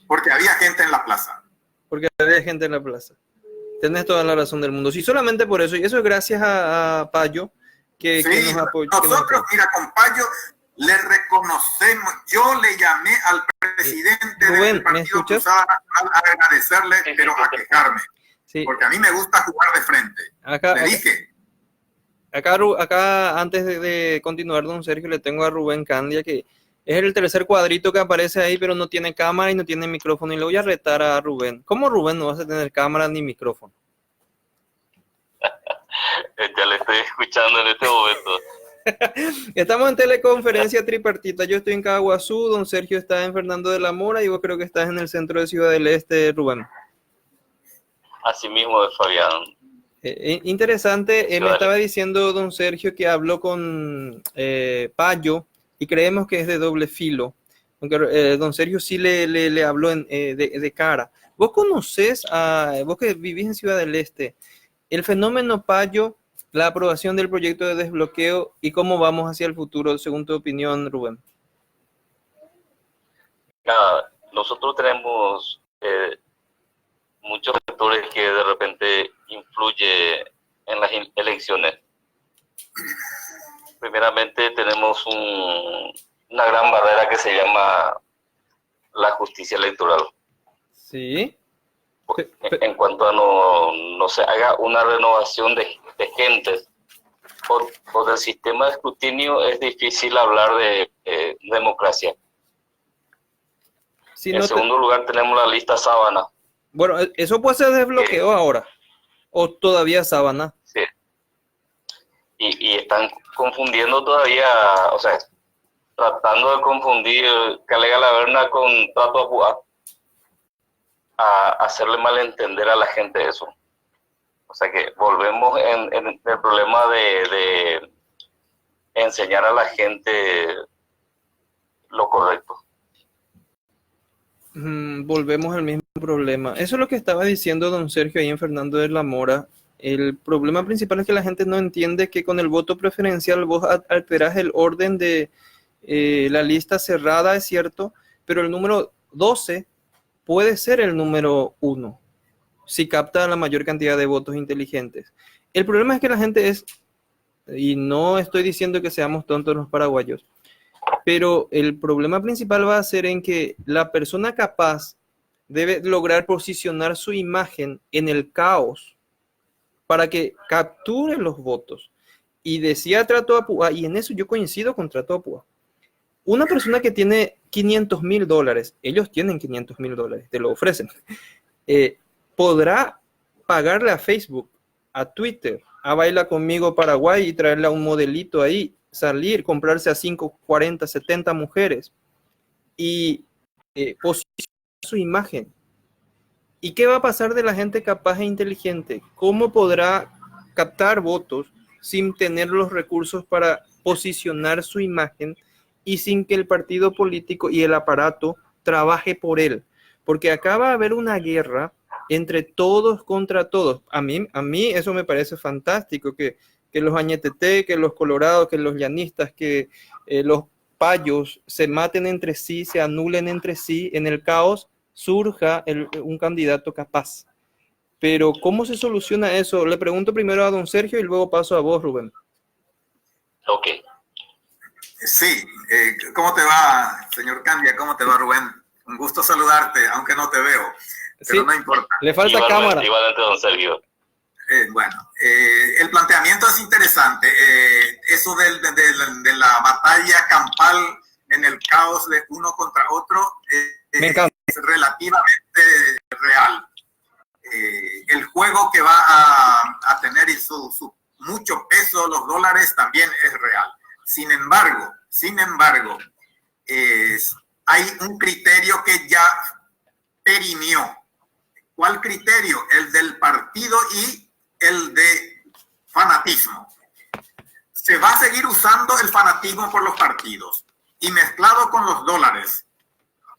porque había gente en la plaza. Tenés toda la razón del mundo. Sí, solamente por eso, y eso es gracias a Payo, que nos apoyó. Nosotros, mira, con Payo le reconocemos. Yo le llamé al presidente del Partido Cruzada a agradecerle, pero a quejarme. Sí. Porque a mí me gusta jugar de frente. Le dije. Acá antes de continuar, don Sergio, le tengo a Rubén Candia, que es el tercer cuadrito que aparece ahí, pero no tiene cámara y no tiene micrófono. Y le voy a retar a Rubén. ¿Cómo Rubén no vas a tener cámara ni micrófono? Ya le estoy escuchando en este momento. Estamos en teleconferencia tripartita. Yo estoy en Caguazú, don Sergio está en Fernando de la Mora y vos creo que estás en el centro de Ciudad del Este, Rubén. Así mismo de Fabián. Interesante. Me estaba diciendo don Sergio que habló con Payo y creemos que es de doble filo. Aunque don Sergio sí le habló de cara. Vos conocés, vos que vivís en Ciudad del Este, el fenómeno Payo, la aprobación del proyecto de desbloqueo y cómo vamos hacia el futuro, según tu opinión, Rubén. Nosotros tenemos muchos factores que de repente influyen en las elecciones. Primeramente tenemos una gran barrera que se llama la justicia electoral. Sí. En cuanto a no se haga una renovación de gentes o del sistema de escrutinio, es difícil hablar de democracia. Si en segundo lugar tenemos la lista sábana. Bueno, ¿eso puede ser desbloqueo ahora? ¿O todavía sábana? Sí. Y están confundiendo todavía, o sea, tratando de confundir Calega la Verna con Trato Apuá, a hacerle malentender a la gente eso. O sea que volvemos en el problema de enseñar a la gente lo correcto. Volvemos al mismo problema. Eso es lo que estaba diciendo don Sergio ahí en Fernando de la Mora. El problema principal es que la gente no entiende que con el voto preferencial vos alterás el orden de la lista cerrada, es cierto, pero el número 12 puede ser el número 1 si capta la mayor cantidad de votos inteligentes. El problema es que la gente y no estoy diciendo que seamos tontos los paraguayos, pero el problema principal va a ser en que la persona capaz debe lograr posicionar su imagen en el caos para que capture los votos. y decía Trato Apua, y en eso yo coincido con Trato Apua. Una persona que tiene $500,000, ellos tienen $500,000, te lo ofrecen, podrá pagarle a Facebook, a Twitter, a Baila Conmigo Paraguay y traerle a un modelito ahí, salir, comprarse a 5, 40, 70 mujeres y posicionar su imagen. ¿Y qué va a pasar de la gente capaz e inteligente? ¿Cómo podrá captar votos sin tener los recursos para posicionar su imagen y sin que el partido político y el aparato trabaje por él? Porque acá va a haber una guerra entre todos contra todos. A mí eso me parece fantástico, que los añeteté, que los colorados, que los llanistas, que los payos se maten entre sí, se anulen entre sí, en el caos surja un candidato capaz. Pero ¿cómo se soluciona eso? Le pregunto primero a don Sergio y luego paso a vos, Rubén. Ok. Sí, ¿cómo te va, señor Candia? ¿Cómo te va, Rubén? Un gusto saludarte, aunque no te veo, pero sí, no importa. Le falta cámara. Igualmente, don Sergio. Bueno, el planteamiento es interesante. Eso de la batalla campal en el caos de uno contra otro me encanta. Es relativamente real. El juego que va a tener y su mucho peso, los dólares, también es real. Sin embargo, hay un criterio que ya perimió. ¿Cuál criterio? El del partido y el de fanatismo. Se va a seguir usando el fanatismo por los partidos y mezclado con los dólares,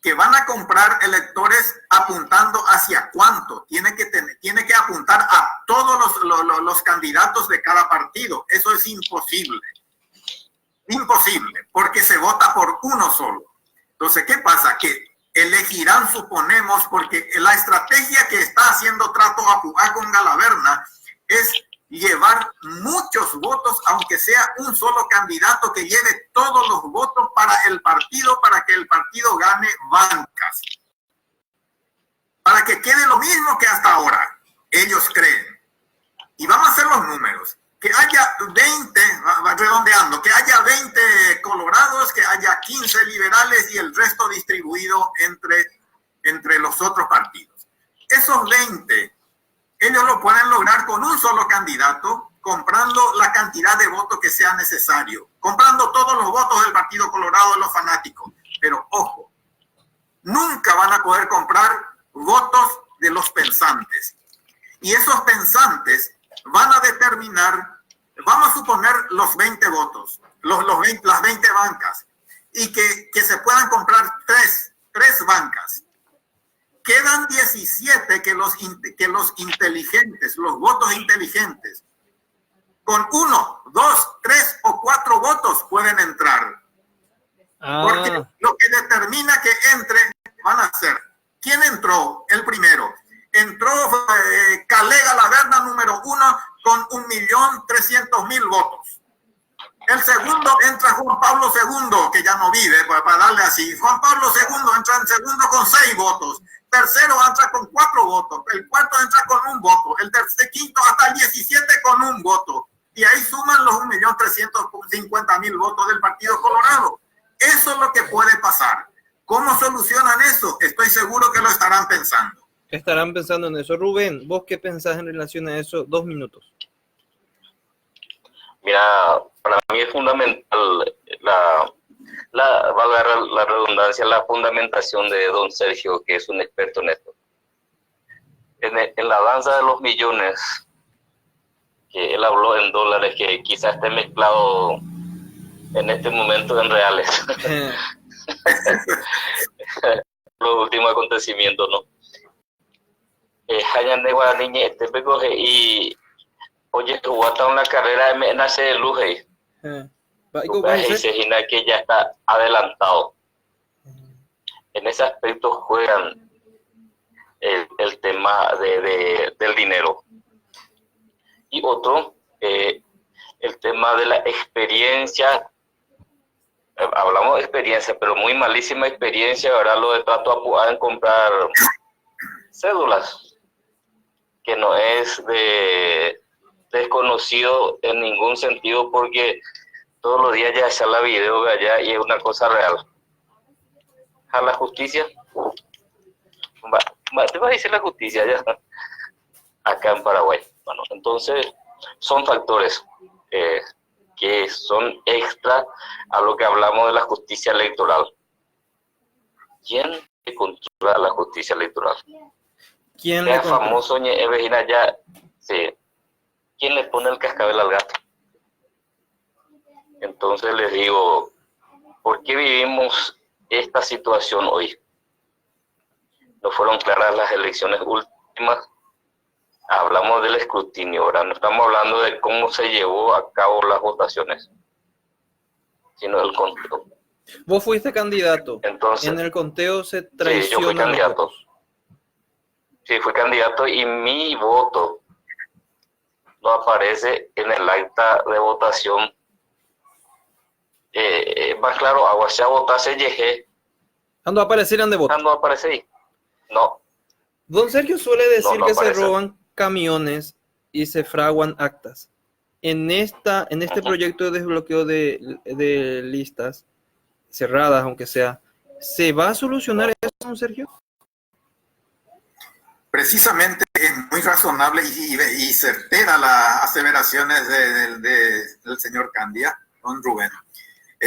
que van a comprar electores apuntando hacia cuánto. Tiene que apuntar a todos los candidatos de cada partido. Eso es imposible. Imposible, porque se vota por uno solo. Entonces, ¿qué pasa? Que elegirán, suponemos, porque la estrategia que está haciendo Trato Apua con Galaverna es llevar muchos votos, aunque sea un solo candidato que lleve todos los votos para el partido, para que el partido gane bancas. Para que quede lo mismo que hasta ahora, ellos creen. Y vamos a hacer los números. Que haya 20, redondeando, que haya 20 colorados, que haya 15 liberales y el resto distribuido entre los otros partidos. Esos 20, ellos lo pueden lograr con un solo candidato, comprando la cantidad de votos que sea necesario, comprando todos los votos del Partido Colorado de los fanáticos. Pero ojo, nunca van a poder comprar votos de los pensantes. Y esos pensantes van a determinar, vamos a suponer los 20 votos, las 20 bancas, y que se puedan comprar tres bancas. Quedan 17 que los inteligentes, los votos inteligentes, con 1, 2, 3 o 4 votos pueden entrar. Porque lo que determina que entre van a ser, ¿quién entró? El primero. Entró Calé Galaverna, número 1, con 1.300.000 votos. El segundo entra Juan Pablo II, que ya no vive, para darle así. Juan Pablo II entra en segundo con 6 votos. Tercero entra con 4 votos. El cuarto entra con 1 voto. El quinto hasta el 17 con 1 voto. Y ahí suman los 1.350.000 votos del Partido Colorado. Eso es lo que puede pasar. ¿Cómo solucionan eso? Estoy seguro que lo estarán pensando. Estarán pensando en eso. Rubén, ¿vos qué pensás en relación a eso? 2 minutos. Mira, para mí es fundamental valga la redundancia, la fundamentación de don Sergio, que es un experto en esto. En la danza de los millones, que él habló en dólares, que quizás esté mezclado en este momento en reales. Los últimos acontecimientos, ¿no? Y oye, jugó una carrera de nace de Luje. Que ya está adelantado. En ese aspecto juegan el tema del dinero. Y otro, el tema de la experiencia. Hablamos de experiencia, pero muy malísima experiencia, ¿verdad? Lo de Trato Apua en comprar cédulas, que no es de desconocido en ningún sentido, porque todos los días ya sale la video de allá y es una cosa real. A la justicia, te va a decir la justicia ya acá en Paraguay. Bueno, entonces son factores que son extra a lo que hablamos de la justicia electoral. ¿Quién controla la justicia electoral? ¿Quién el le controla? famoso Vegina ya, sí. ¿Quién le pone el cascabel al gato? Entonces les digo, ¿por qué vivimos esta situación hoy? No fueron claras las elecciones últimas. Hablamos del escrutinio, ahora no estamos hablando de cómo se llevó a cabo las votaciones, sino del conteo. Vos fuiste candidato. Entonces, en el conteo se sí, yo fui traicionan los candidato. votos. Sí, fui candidato y mi voto no aparece en el acta de votación. Más claro, aguasá votase llegué. ¿Cuándo aparecieran de voto? No aparece ahí. No. Don Sergio suele decir No que se aparece. roban camiones y se fraguan actas. En este proyecto de desbloqueo de listas cerradas, aunque sea, ¿se va a solucionar eso, don Sergio? Precisamente es muy razonable y certera las aseveraciones del señor Candia, don Rubén.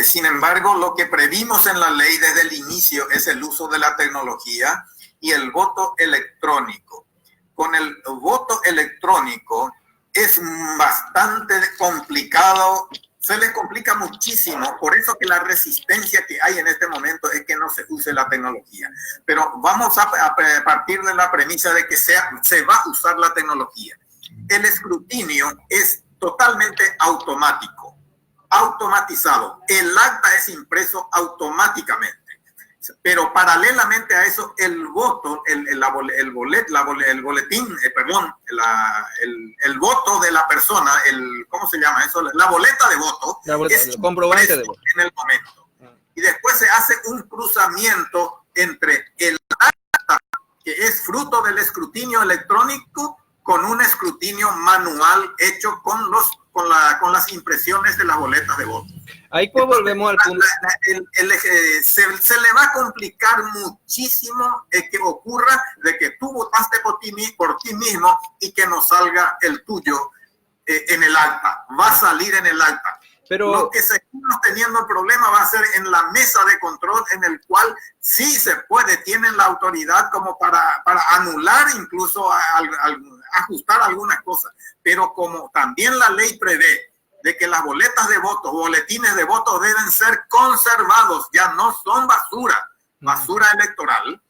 Sin embargo, lo que previmos en la ley desde el inicio es el uso de la tecnología y el voto electrónico. Con el voto electrónico es bastante complicado, se les complica muchísimo, por eso que la resistencia que hay en este momento es que no se use la tecnología. Pero vamos a partir de la premisa de que se va a usar la tecnología. El escrutinio es totalmente automático, automatizado. El acta es impreso automáticamente. Pero paralelamente a eso, el voto, el voto de la persona, ¿cómo se llama eso? La boleta de voto, El comprobante de voto. en el momento. Y después se hace un cruzamiento entre el acta, que es fruto del escrutinio electrónico, con un escrutinio manual hecho con las impresiones de las boletas de voto. Ahí pues volvemos al punto. Se le va a complicar muchísimo que ocurra de que tú votaste por ti mismo y que no salga el tuyo en el acta. Va a salir en el acta. Pero lo que seguimos teniendo el problema va a ser en la mesa de control, en el cual sí se puede, tienen la autoridad como para anular, incluso ajustar algunas cosas. Pero como también la ley prevé de que las boletas de voto, boletines de voto deben ser conservados, ya no son basura electoral.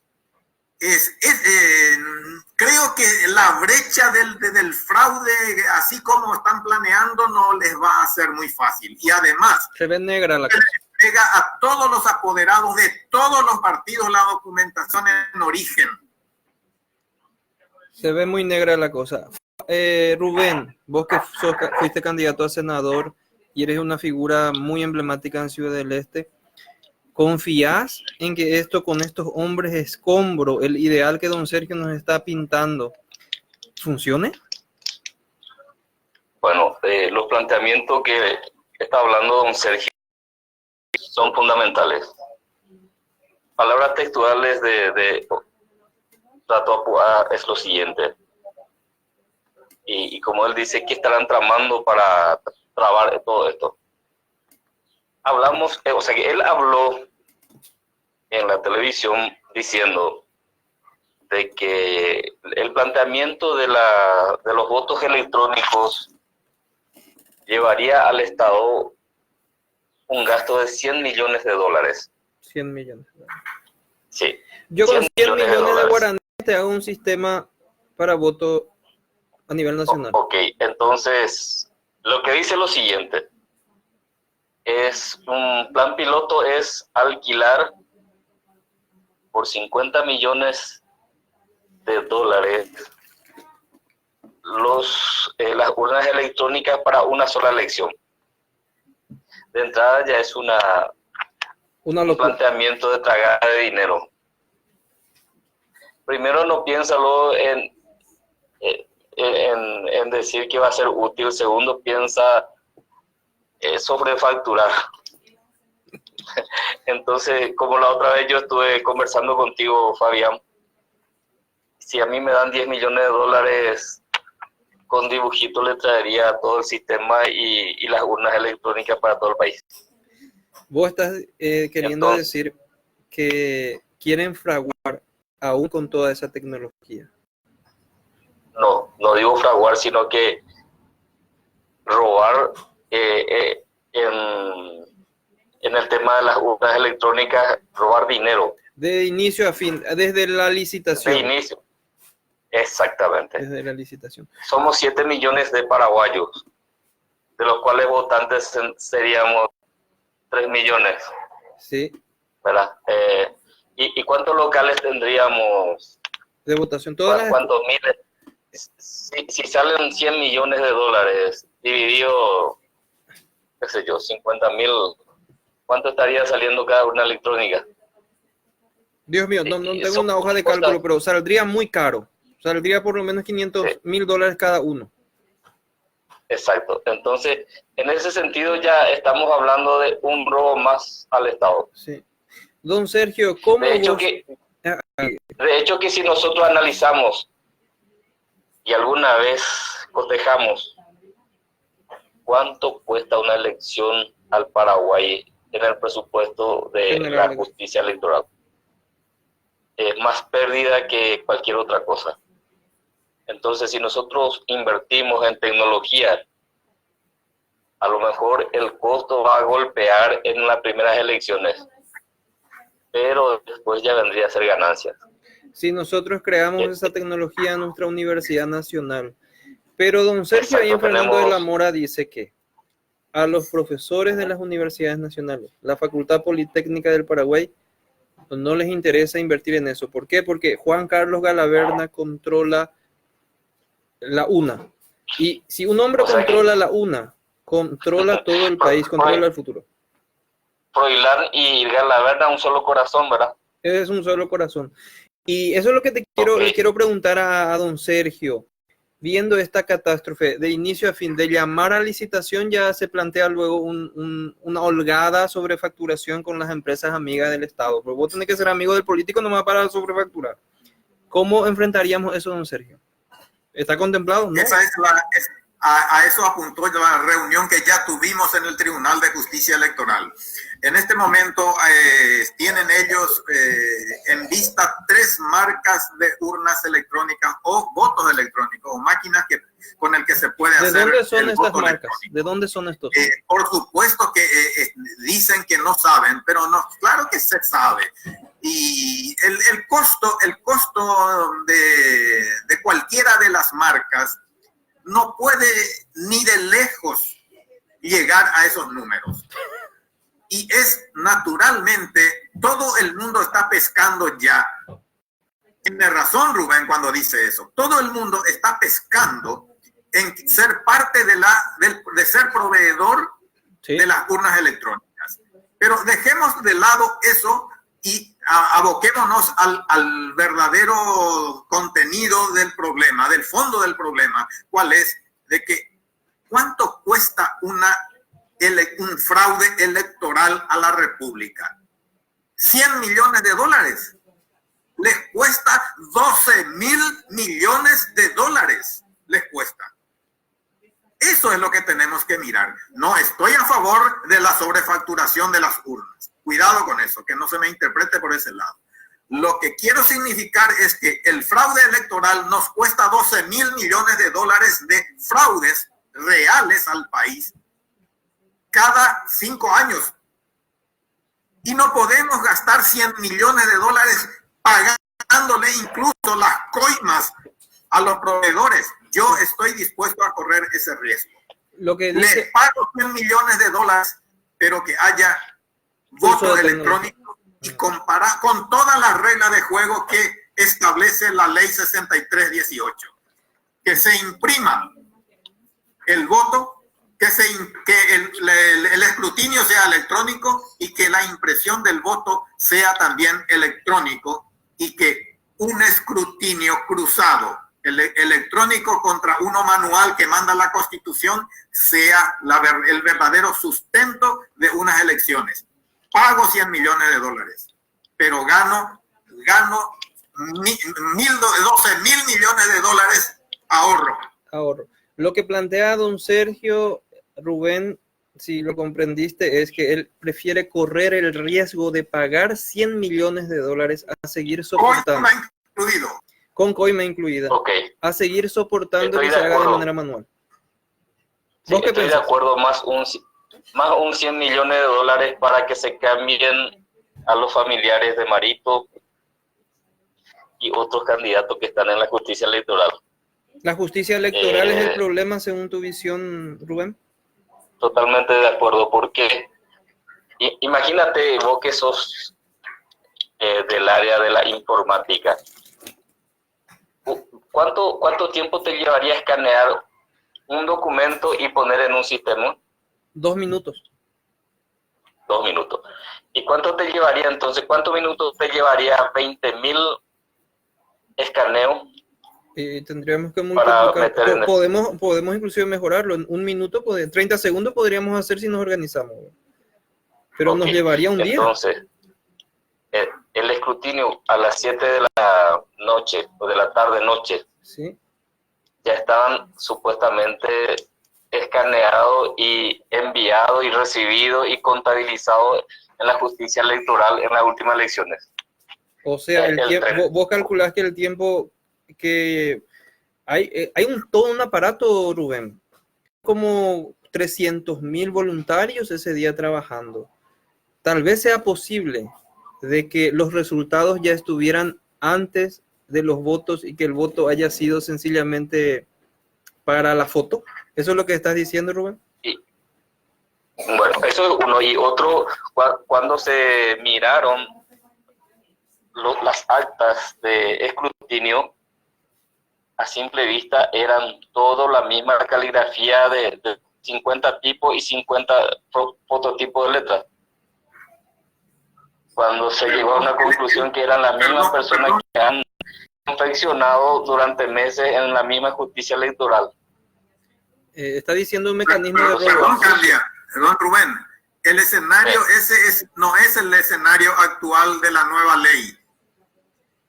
Creo que la brecha del fraude, así como están planeando, no les va a ser muy fácil. Y además, se ve negra la cosa. Llega a todos los apoderados de todos los partidos la documentación en origen. Se ve muy negra la cosa. Rubén, vos que fuiste candidato a senador y eres una figura muy emblemática en Ciudad del Este, ¿confías en que esto con estos hombres escombro, el ideal que don Sergio nos está pintando, funcione? Bueno, los planteamientos que está hablando don Sergio son fundamentales. Palabras textuales de Tato Apuá es lo siguiente. Y como él dice, ¿qué estarán tramando para trabar todo esto? Hablamos, o sea que él habló en la televisión diciendo de que el planteamiento de los votos electrónicos llevaría al Estado un gasto de $100 millones. 100 millones. Sí. Yo con 100 millones de guaraníes te hago un sistema para voto a nivel nacional. Ok, entonces, lo que dice lo siguiente. Es un plan piloto, es alquilar por $50 millones las urnas electrónicas para una sola elección. De entrada ya es un planteamiento de tragada de dinero. Primero no piénsalo en decir que va a ser útil. Segundo, piensa sobrefacturar. Entonces, como la otra vez yo estuve conversando contigo, Fabián, si a mí me dan 10 millones de dólares, con dibujito le traería todo el sistema y las urnas electrónicas para todo el país. Vos estás queriendo decir que quieren fraguar aún con toda esa tecnología. No digo fraguar, sino que robar en el tema de las urnas electrónicas, robar dinero. De inicio a fin, desde la licitación. De inicio, exactamente. Desde la licitación. Somos 7 millones de paraguayos, de los cuales votantes seríamos 3 millones. Sí. ¿Verdad? ¿Y cuántos locales tendríamos? De votación. ¿Cuántos miles? Si salen 100 millones de dólares dividido, qué sé yo, 50,000, ¿cuánto estaría saliendo cada urna electrónica? Dios mío, no tengo una hoja de cálculo, pero saldría muy caro. Saldría por lo menos $500,000 cada uno. Exacto. Entonces, en ese sentido ya estamos hablando de un robo más al Estado. Sí. Don Sergio, ¿cómo de hecho que si nosotros analizamos y alguna vez cotejamos cuánto cuesta una elección al Paraguay en el presupuesto de la justicia electoral, es más pérdida que cualquier otra cosa. Entonces, si nosotros invertimos en tecnología, a lo mejor el costo va a golpear en las primeras elecciones, pero después ya vendría a ser ganancias. Si nosotros creamos esa tecnología en nuestra Universidad Nacional. Pero don Sergio ahí Fernando de la Mora dice que a los profesores de las universidades nacionales, la Facultad Politécnica del Paraguay, no les interesa invertir en eso. ¿Por qué? Porque Juan Carlos Galaverna controla la UNA. Y si un hombre controla la UNA, controla todo el país, controla el futuro. Froilán y Galaverna, un solo corazón, ¿verdad? Es un solo corazón. Y eso es lo que le quiero preguntar a don Sergio. Viendo esta catástrofe de inicio a fin, de llamar a licitación, ya se plantea luego una holgada sobrefacturación con las empresas amigas del Estado. Pero vos tenés que ser amigo del político nomás para sobrefacturar. ¿Cómo enfrentaríamos eso, don Sergio? ¿Está contemplado? ¿No? A eso apuntó la reunión que ya tuvimos en el Tribunal de Justicia Electoral. En este momento tienen ellos en vista 3 marcas de urnas electrónicas o votos electrónicos o máquinas con el que se puede hacer. ¿De dónde son estas marcas? ¿De dónde son estos? Por supuesto que dicen que no saben, pero no, claro que se sabe. Y el costo de cualquiera de las marcas no puede ni de lejos llegar a esos números. Y es naturalmente, todo el mundo está pescando ya. Tiene razón Rubén cuando dice eso. Todo el mundo está pescando en ser parte de ser proveedor de las urnas electrónicas. Pero dejemos de lado eso y aboquémonos al verdadero contenido del problema, del fondo del problema. ¿Cuál es? De que ¿cuánto cuesta un fraude electoral a la República? 100 millones de dólares. Les cuesta 12,000 millones de dólares. Les cuesta. Eso es lo que tenemos que mirar. No estoy a favor de la sobrefacturación de las urnas. Cuidado con eso, que no se me interprete por ese lado. Lo que quiero significar es que el fraude electoral nos cuesta 12,000 millones de dólares de fraudes reales al país cada 5 años. Y no podemos gastar 100 millones de dólares pagándole incluso las coimas a los proveedores. Yo estoy dispuesto a correr ese riesgo. Les pago 100 millones de dólares, pero que haya voto electrónico y comparar con todas las reglas de juego que establece la ley 6318. Que se imprima el voto, que el escrutinio sea electrónico y que la impresión del voto sea también electrónico y que un escrutinio cruzado electrónico contra uno manual que manda la Constitución sea el verdadero sustento de unas elecciones. Pago 100 millones de dólares, pero gano 12 mil millones de dólares ahorro. Lo que plantea don Sergio, Rubén, si lo comprendiste, es que él prefiere correr el riesgo de pagar 100 millones de dólares a seguir soportando. Con coima incluida. Okay. A seguir soportando que se haga de manera manual. Sí, estoy de acuerdo, más un 100 millones de dólares para que se cambien a los familiares de Marito y otros candidatos que están en la justicia electoral. ¿La justicia electoral es el problema según tu visión, Rubén? Totalmente de acuerdo, porque imagínate vos que sos del área de la informática. ¿Cuánto tiempo te llevaría a escanear un documento y poner en un sistema? 2 minutos. 2 minutos. ¿Y cuánto te llevaría entonces? ¿Cuántos minutos te llevaría 20,000 escaneos? Tendríamos que multiplicar. Podemos inclusive mejorarlo. En 1 minuto, 30 segundos podríamos hacer si nos organizamos. Pero nos llevaría un día. Entonces, el escrutinio a las 7 de la noche o de la tarde-noche, ¿sí?, ya estaban supuestamente escaneados y enviados y recibidos y contabilizados en la justicia electoral en las últimas elecciones. O sea, vos calculás que el tiempo que hay todo un aparato, Rubén, como 300,000 voluntarios ese día trabajando. Tal vez sea posible de que los resultados ya estuvieran antes de los votos y que el voto haya sido sencillamente para la foto. ¿Eso es lo que estás diciendo, Rubén? Bueno, eso es uno. Y otro, cuando se miraron las actas de escrutinio, a simple vista eran todo la misma caligrafía de 50 tipos y 50 fototipos de letras. Cuando se llegó a una conclusión que eran las mismas personas que han confeccionado durante meses en la misma justicia electoral. Está diciendo un mecanismo de robo. Perdón, Rubén. El escenario ese no es el escenario actual de la nueva ley.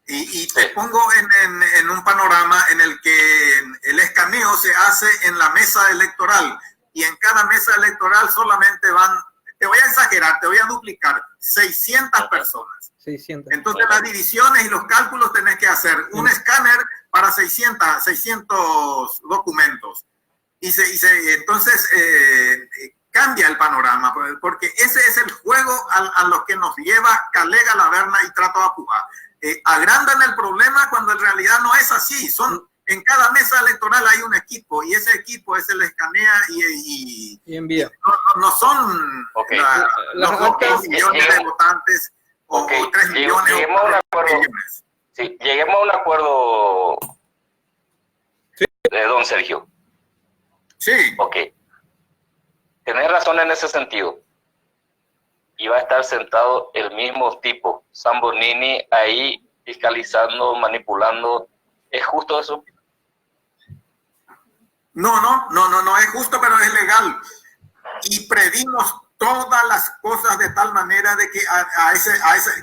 Y te pongo en un panorama en el que el escaneo se hace en la mesa electoral y en cada mesa electoral solamente van, te voy a exagerar, te voy a duplicar, 600 personas. 600. Entonces las divisiones y los cálculos tenés que hacer un escáner para 600 documentos. Entonces cambia el panorama, porque ese es el juego a lo que nos lleva Calega, Laverna y Trato Apujá. Agrandan el problema cuando en realidad no es así. En cada mesa electoral hay un equipo y ese equipo es el escanea y envía. No son los 2 millones de votantes o 3 millones. Lleguemos a un acuerdo. Sí, lleguemos a un acuerdo, sí, don Sergio. Sí. Ok. Tenés razón en ese sentido. Y va a estar sentado el mismo tipo, Zambonini, ahí fiscalizando, manipulando. ¿Es justo eso? No es justo, pero es legal. Y previmos todas las cosas de tal manera de que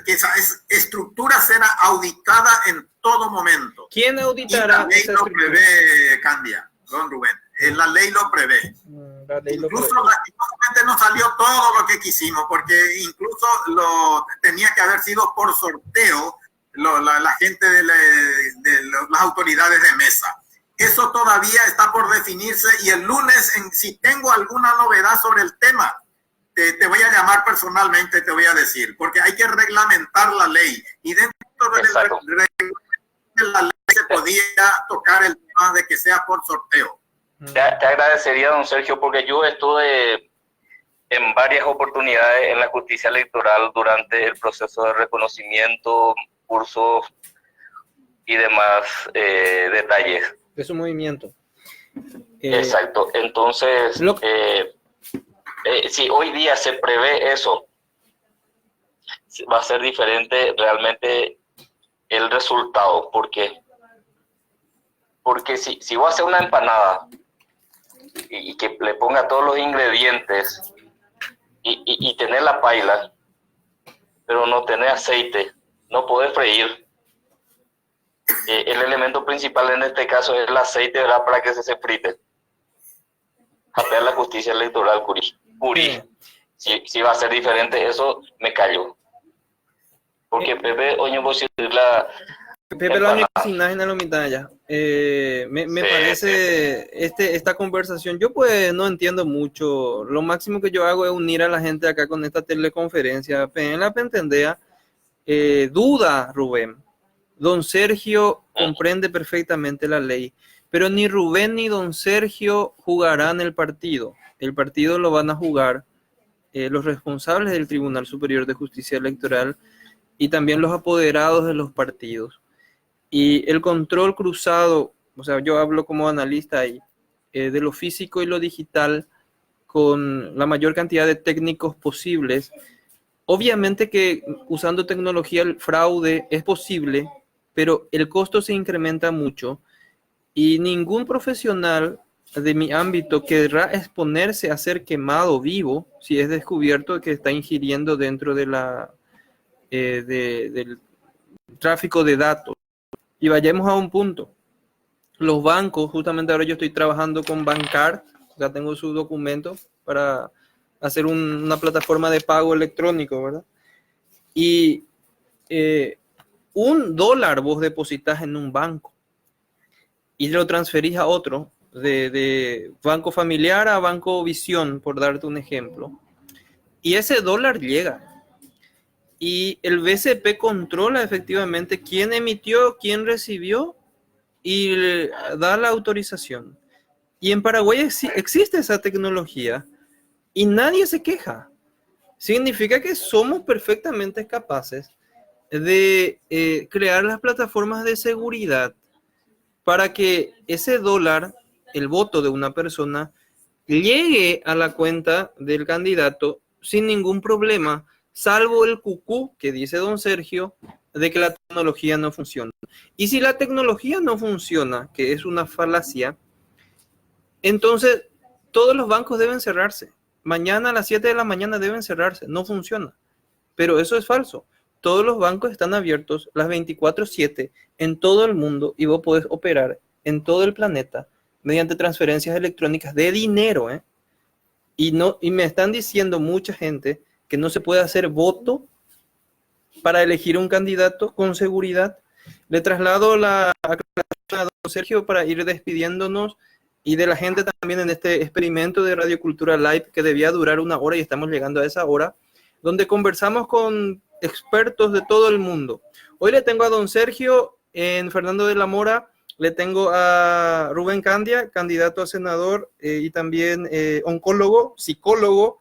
que esa estructura será auditada en todo momento. ¿Quién auditará? Y la ley lo prevé, Candia, don Rubén. La ley lo prevé. Incluso lastimosamente no salió todo lo que quisimos, porque incluso tenía que haber sido por sorteo la gente de las autoridades de mesa. Eso todavía está por definirse y el lunes, si tengo alguna novedad sobre el tema, te voy a llamar personalmente, te voy a decir, porque hay que reglamentar la ley y dentro de la ley se podía tocar el tema de que sea por sorteo. Te agradecería, don Sergio, porque yo estuve en varias oportunidades en la justicia electoral durante el proceso de reconocimiento, cursos y demás detalles. De su movimiento. Exacto. Entonces, si hoy día se prevé eso, va a ser diferente realmente el resultado, porque Porque si vos haces una empanada y que le ponga todos los ingredientes y tener la paila, pero no tener aceite, no podés freír. El elemento principal en este caso es el aceite, ¿verdad? Para que se frite. Japear la justicia electoral, Curí. Si va a ser diferente, eso me callo. Porque Pepe, oye, vos la... Pepe lo años en la mitad ya. Me Sí, parece esta conversación, yo pues no entiendo mucho. Lo máximo que yo hago es unir a la gente acá con esta teleconferencia. En la pentendea, duda, Rubén. Don Sergio comprende perfectamente la ley, pero ni Rubén ni don Sergio jugarán el partido. El partido lo van a jugar los responsables del Tribunal Superior de Justicia Electoral y también los apoderados de los partidos. Y el control cruzado, o sea, yo hablo como analista ahí, de lo físico y lo digital con la mayor cantidad de técnicos posibles. Obviamente que usando tecnología el fraude es posible, pero el costo se incrementa mucho y ningún profesional de mi ámbito querrá exponerse a ser quemado vivo si es descubierto que está ingiriendo dentro de del tráfico de datos. Y vayamos a un punto. Los bancos, justamente ahora yo estoy trabajando con Bancard, ya tengo su documento para hacer una plataforma de pago electrónico, ¿verdad? Y $1 vos depositas en un banco y lo transferís a otro, de banco familiar a banco Visión, por darte un ejemplo. Y ese dólar llega. Y el BCP controla efectivamente quién emitió, quién recibió y da la autorización. Y en Paraguay existe esa tecnología y nadie se queja. Significa que somos perfectamente capaces de crear las plataformas de seguridad para que ese dólar, el voto de una persona, llegue a la cuenta del candidato sin ningún problema, salvo el cucú que dice don Sergio de que la tecnología no funciona. Y si la tecnología no funciona, que es una falacia, entonces todos los bancos deben cerrarse. Mañana a las 7 de la mañana deben cerrarse, no funciona. Pero eso es falso. Todos los bancos están abiertos las 24/7 en todo el mundo y vos podés operar en todo el planeta mediante transferencias electrónicas de dinero, ¿eh? Y me están diciendo mucha gente que no se puede hacer voto para elegir un candidato con seguridad. Le traslado la aclaración a don Sergio para ir despidiéndonos y de la gente también en este experimento de Radio Cultura Live que debía durar 1 hora y estamos llegando a esa hora, donde conversamos con expertos de todo el mundo. Hoy le tengo a don Sergio en Fernando de la Mora, le tengo a Rubén Candia, candidato a senador y también oncólogo, psicólogo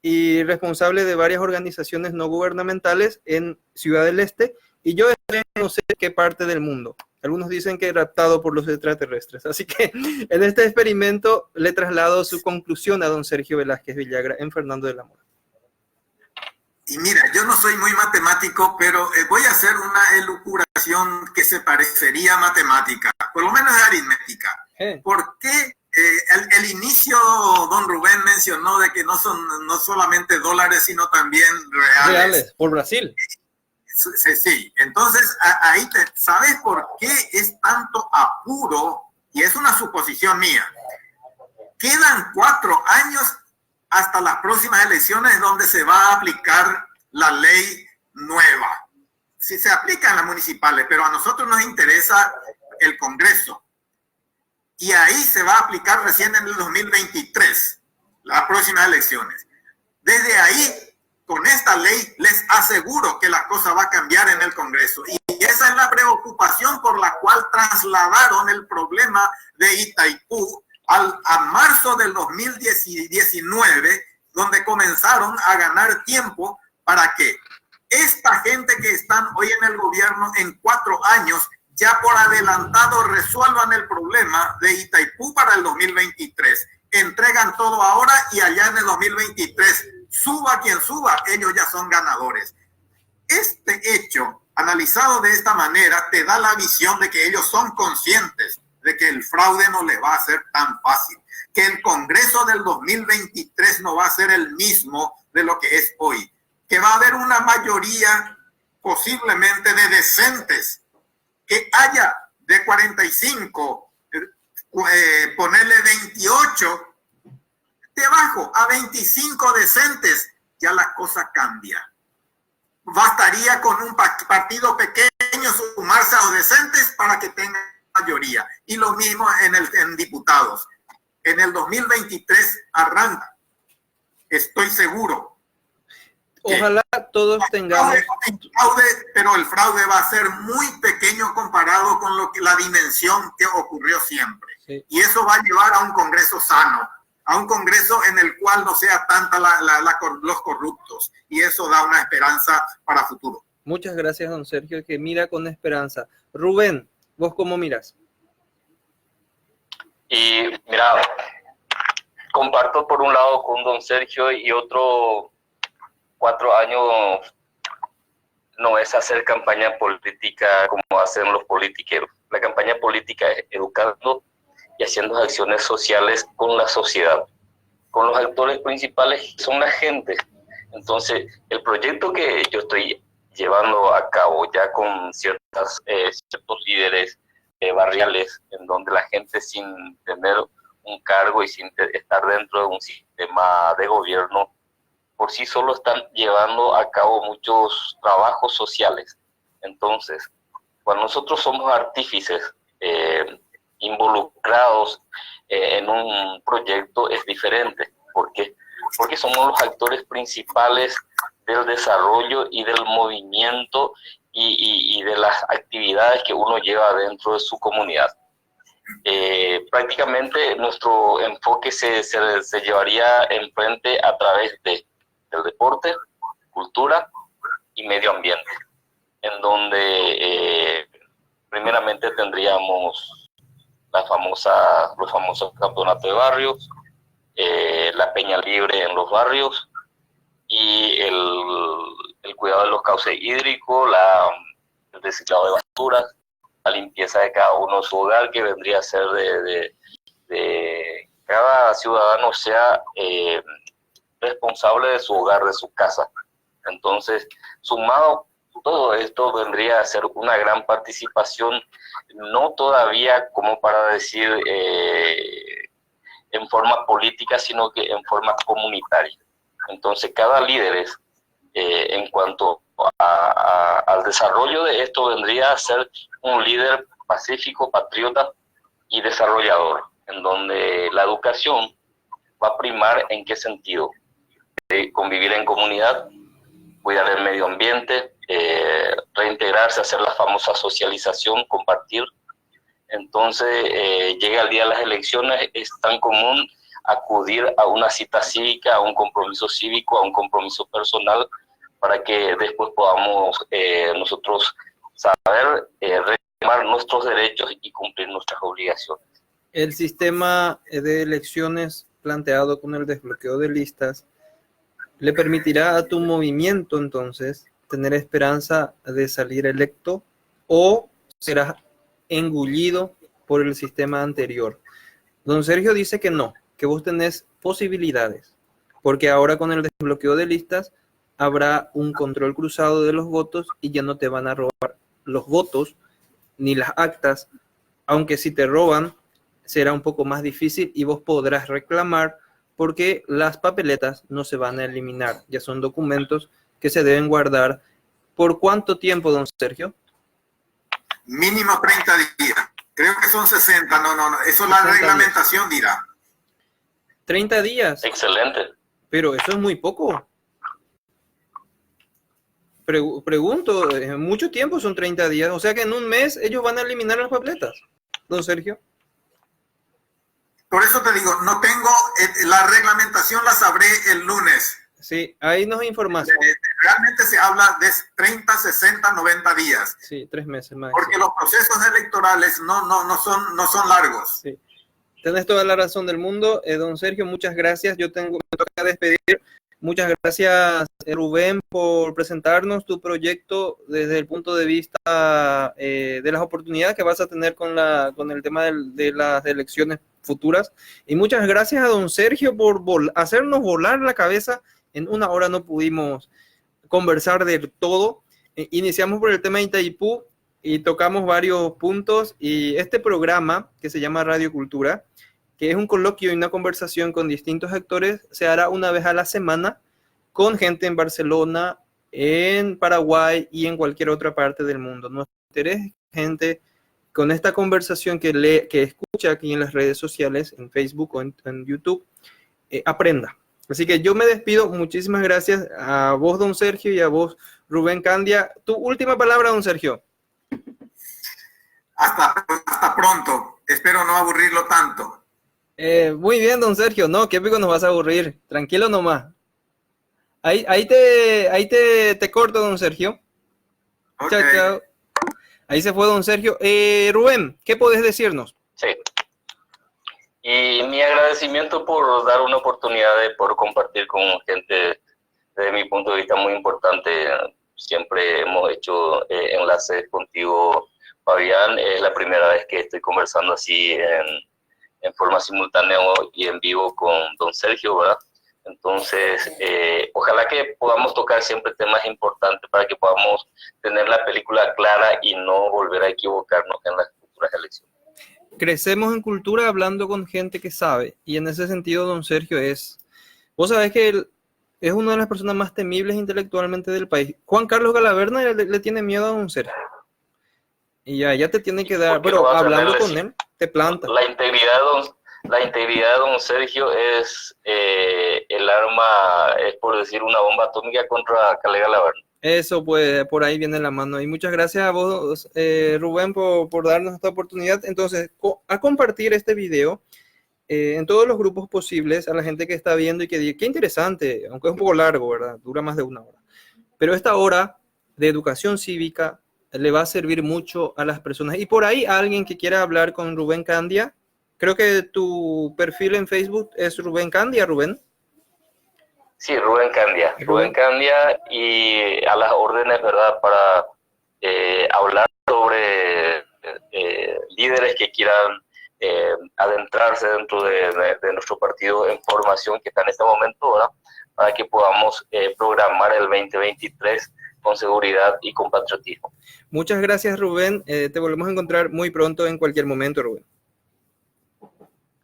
y responsable de varias organizaciones no gubernamentales en Ciudad del Este, y yo no sé qué parte del mundo. Algunos dicen que raptado por los extraterrestres. Así que en este experimento le traslado su conclusión a don Sergio Velázquez Villagra en Fernando de la Mora. Y mira, yo no soy muy matemático, pero voy a hacer una elucubración que se parecería a matemática, por lo menos de aritmética. ¿Por qué el inicio, don Rubén mencionó de que no son no solamente dólares, sino también reales? Reales, por Brasil. Sí, entonces ahí ¿sabes por qué es tanto apuro? Y es una suposición mía. Quedan 4 años hasta las próximas elecciones donde se va a aplicar la ley nueva. Sí se aplica en las municipales, pero a nosotros nos interesa el Congreso. Y ahí se va a aplicar recién en el 2023, las próximas elecciones. Desde ahí, con esta ley, les aseguro que la cosa va a cambiar en el Congreso. Y esa es la preocupación por la cual trasladaron el problema de Itaipú a marzo del 2019, donde comenzaron a ganar tiempo para que esta gente que están hoy en el gobierno en 4 años ya por adelantado resuelvan el problema de Itaipú para el 2023. Entregan todo ahora y allá en el 2023, suba quien suba, ellos ya son ganadores. Este hecho, analizado de esta manera, te da la visión de que ellos son conscientes de que el fraude no le va a ser tan fácil, que el Congreso del 2023 no va a ser el mismo de lo que es hoy, que va a haber una mayoría posiblemente de decentes, que haya de 45, ponerle 28, debajo a 25 decentes, ya la cosa cambia. Bastaría con un partido pequeño sumarse a los decentes para que tenga mayoría. Y lo mismo en diputados. En el 2023 arranca. Estoy seguro. Ojalá todos tengamos... Pero el fraude va a ser muy pequeño comparado con la dimensión que ocurrió siempre. Sí. Y eso va a llevar a un Congreso sano, a un Congreso en el cual no sea tanta los corruptos, y eso da una esperanza para futuro. Muchas gracias, don Sergio, que mira con esperanza. Rubén, ¿vos cómo miras? Y mira, comparto por un lado con don Sergio, y otro 4 años no es hacer campaña política como hacen los politiqueros. La campaña política es educando y haciendo acciones sociales con la sociedad, con los actores principales que son la gente. Entonces, el proyecto que yo estoy llevando a cabo ya con ciertos líderes barriales, en donde la gente, sin tener un cargo y sin estar dentro de un sistema de gobierno, por sí solo están llevando a cabo muchos trabajos sociales. Entonces, cuando nosotros somos artífices involucrados en un proyecto, es diferente. ¿Por qué? Porque somos los actores principales del desarrollo y del movimiento y de las actividades que uno lleva dentro de su comunidad. Prácticamente nuestro enfoque se llevaría enfrente a través del deporte, cultura y medio ambiente, en donde primeramente tendríamos los famosos campeonatos de barrios, la peña libre en los barrios, y el cuidado de los cauces hídricos, el reciclado de basuras, la limpieza de cada uno de su hogar, que vendría a ser de cada ciudadano sea responsable de su hogar, de su casa. Entonces, sumado todo esto, vendría a ser una gran participación, no todavía como para decir en forma política, sino que en forma comunitaria. Entonces, cada líder en cuanto al desarrollo de esto, vendría a ser un líder pacífico, patriota y desarrollador, en donde la educación va a primar. ¿En qué sentido? De convivir en comunidad, cuidar el medio ambiente, reintegrarse, hacer la famosa socialización, compartir. Entonces, llega el día de las elecciones, es tan común acudir a una cita cívica, a un compromiso cívico, a un compromiso personal, para que después podamos nosotros saber reclamar nuestros derechos y cumplir nuestras obligaciones. El sistema de elecciones planteado con el desbloqueo de listas le permitirá a tu movimiento, entonces, tener esperanza de salir electo, o serás engullido por el sistema anterior. Don Sergio dice que no, que vos tenés posibilidades, porque ahora con el desbloqueo de listas habrá un control cruzado de los votos y ya no te van a robar los votos ni las actas, aunque si te roban será un poco más difícil y vos podrás reclamar, porque las papeletas no se van a eliminar, ya son documentos que se deben guardar. ¿Por cuánto tiempo, don Sergio? Mínimo 30 días. Creo que son 60, no. Eso la reglamentación dirá. 30 días. Excelente. Pero eso es muy poco. Pregunto, mucho tiempo son 30 días. O sea que en un mes ellos van a eliminar las papeletas, don Sergio. Por eso te digo, no tengo la reglamentación, la sabré el lunes. Sí, ahí nos informas. Realmente se habla de 30, 60, 90 días. Sí, 3 meses más. Porque los procesos electorales no son largos. Sí. Tienes toda la razón del mundo. Don Sergio, muchas gracias. Me toca despedir. Muchas gracias, Rubén, por presentarnos tu proyecto desde el punto de vista de las oportunidades que vas a tener con el tema de las elecciones futuras. Y muchas gracias a don Sergio por hacernos volar la cabeza. En una hora no pudimos conversar de todo. Iniciamos por el tema de Itaipú y tocamos varios puntos. Y este programa, que se llama Radio Cultura, que es un coloquio y una conversación con distintos actores, se hará una vez a la semana con gente en Barcelona, en Paraguay y en cualquier otra parte del mundo. Nuestro interés es que gente con esta conversación que escucha aquí en las redes sociales, en Facebook o en YouTube, aprenda. Así que yo me despido. Muchísimas gracias a vos, don Sergio, y a vos, Rubén Candia. Tu última palabra, don Sergio. Hasta pronto. Espero no aburrirlo tanto. Muy bien, don Sergio. No, qué pico nos vas a aburrir. Tranquilo nomás. Ahí te corto, don Sergio. Okay. Chao, chao. Ahí se fue don Sergio. Rubén, ¿qué podés decirnos? Sí. Y mi agradecimiento por dar una oportunidad de poder compartir con gente, desde mi punto de vista, muy importante. Siempre hemos hecho enlaces contigo, Fabián. Es la primera vez que estoy conversando así en forma simultánea y en vivo con don Sergio, ¿verdad? Entonces, ojalá que podamos tocar siempre temas importantes para que podamos tener la película clara y no volver a equivocarnos en las futuras elecciones. Crecemos en cultura hablando con gente que sabe, y en ese sentido don Sergio vos sabés que él es una de las personas más temibles intelectualmente del país. Juan Carlos Galaverna le tiene miedo a don Sergio. Y ya te tiene que dar, pero hablando con él, te planta. La integridad de don Sergio es el arma, es por decir una bomba atómica contra Calega Laverna. Eso, pues, por ahí viene la mano. Y muchas gracias a vos, Rubén, por darnos esta oportunidad. Entonces, a compartir este video en todos los grupos posibles, a la gente que está viendo y que diga, qué interesante, aunque es un poco largo, ¿verdad? Dura más de una hora. Pero esta hora de educación cívica le va a servir mucho a las personas. Y por ahí alguien que quiera hablar con Rubén Candia, creo que tu perfil en Facebook es Rubén Candia, Rubén. Sí, Rubén Candia. Rubén Candia, y a las órdenes, ¿verdad? Para hablar sobre líderes que quieran adentrarse dentro de nuestro partido en formación que está en este momento, ¿verdad? Para que podamos programar el 2023 con seguridad y con patriotismo. Muchas gracias, Rubén. Te volvemos a encontrar muy pronto en cualquier momento, Rubén.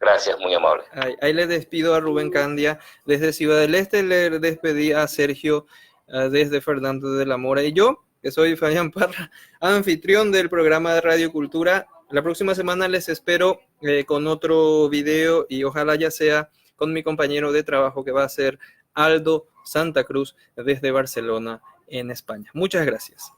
Gracias, muy amable. Ahí le despido a Rubén Candia desde Ciudad del Este, le despedí a Sergio desde Fernando de la Mora, y yo, que soy Fabián Parra, anfitrión del programa de Radio Cultura. La próxima semana les espero con otro video, y ojalá ya sea con mi compañero de trabajo, que va a ser Aldo Santa Cruz desde Barcelona, en España. Muchas gracias.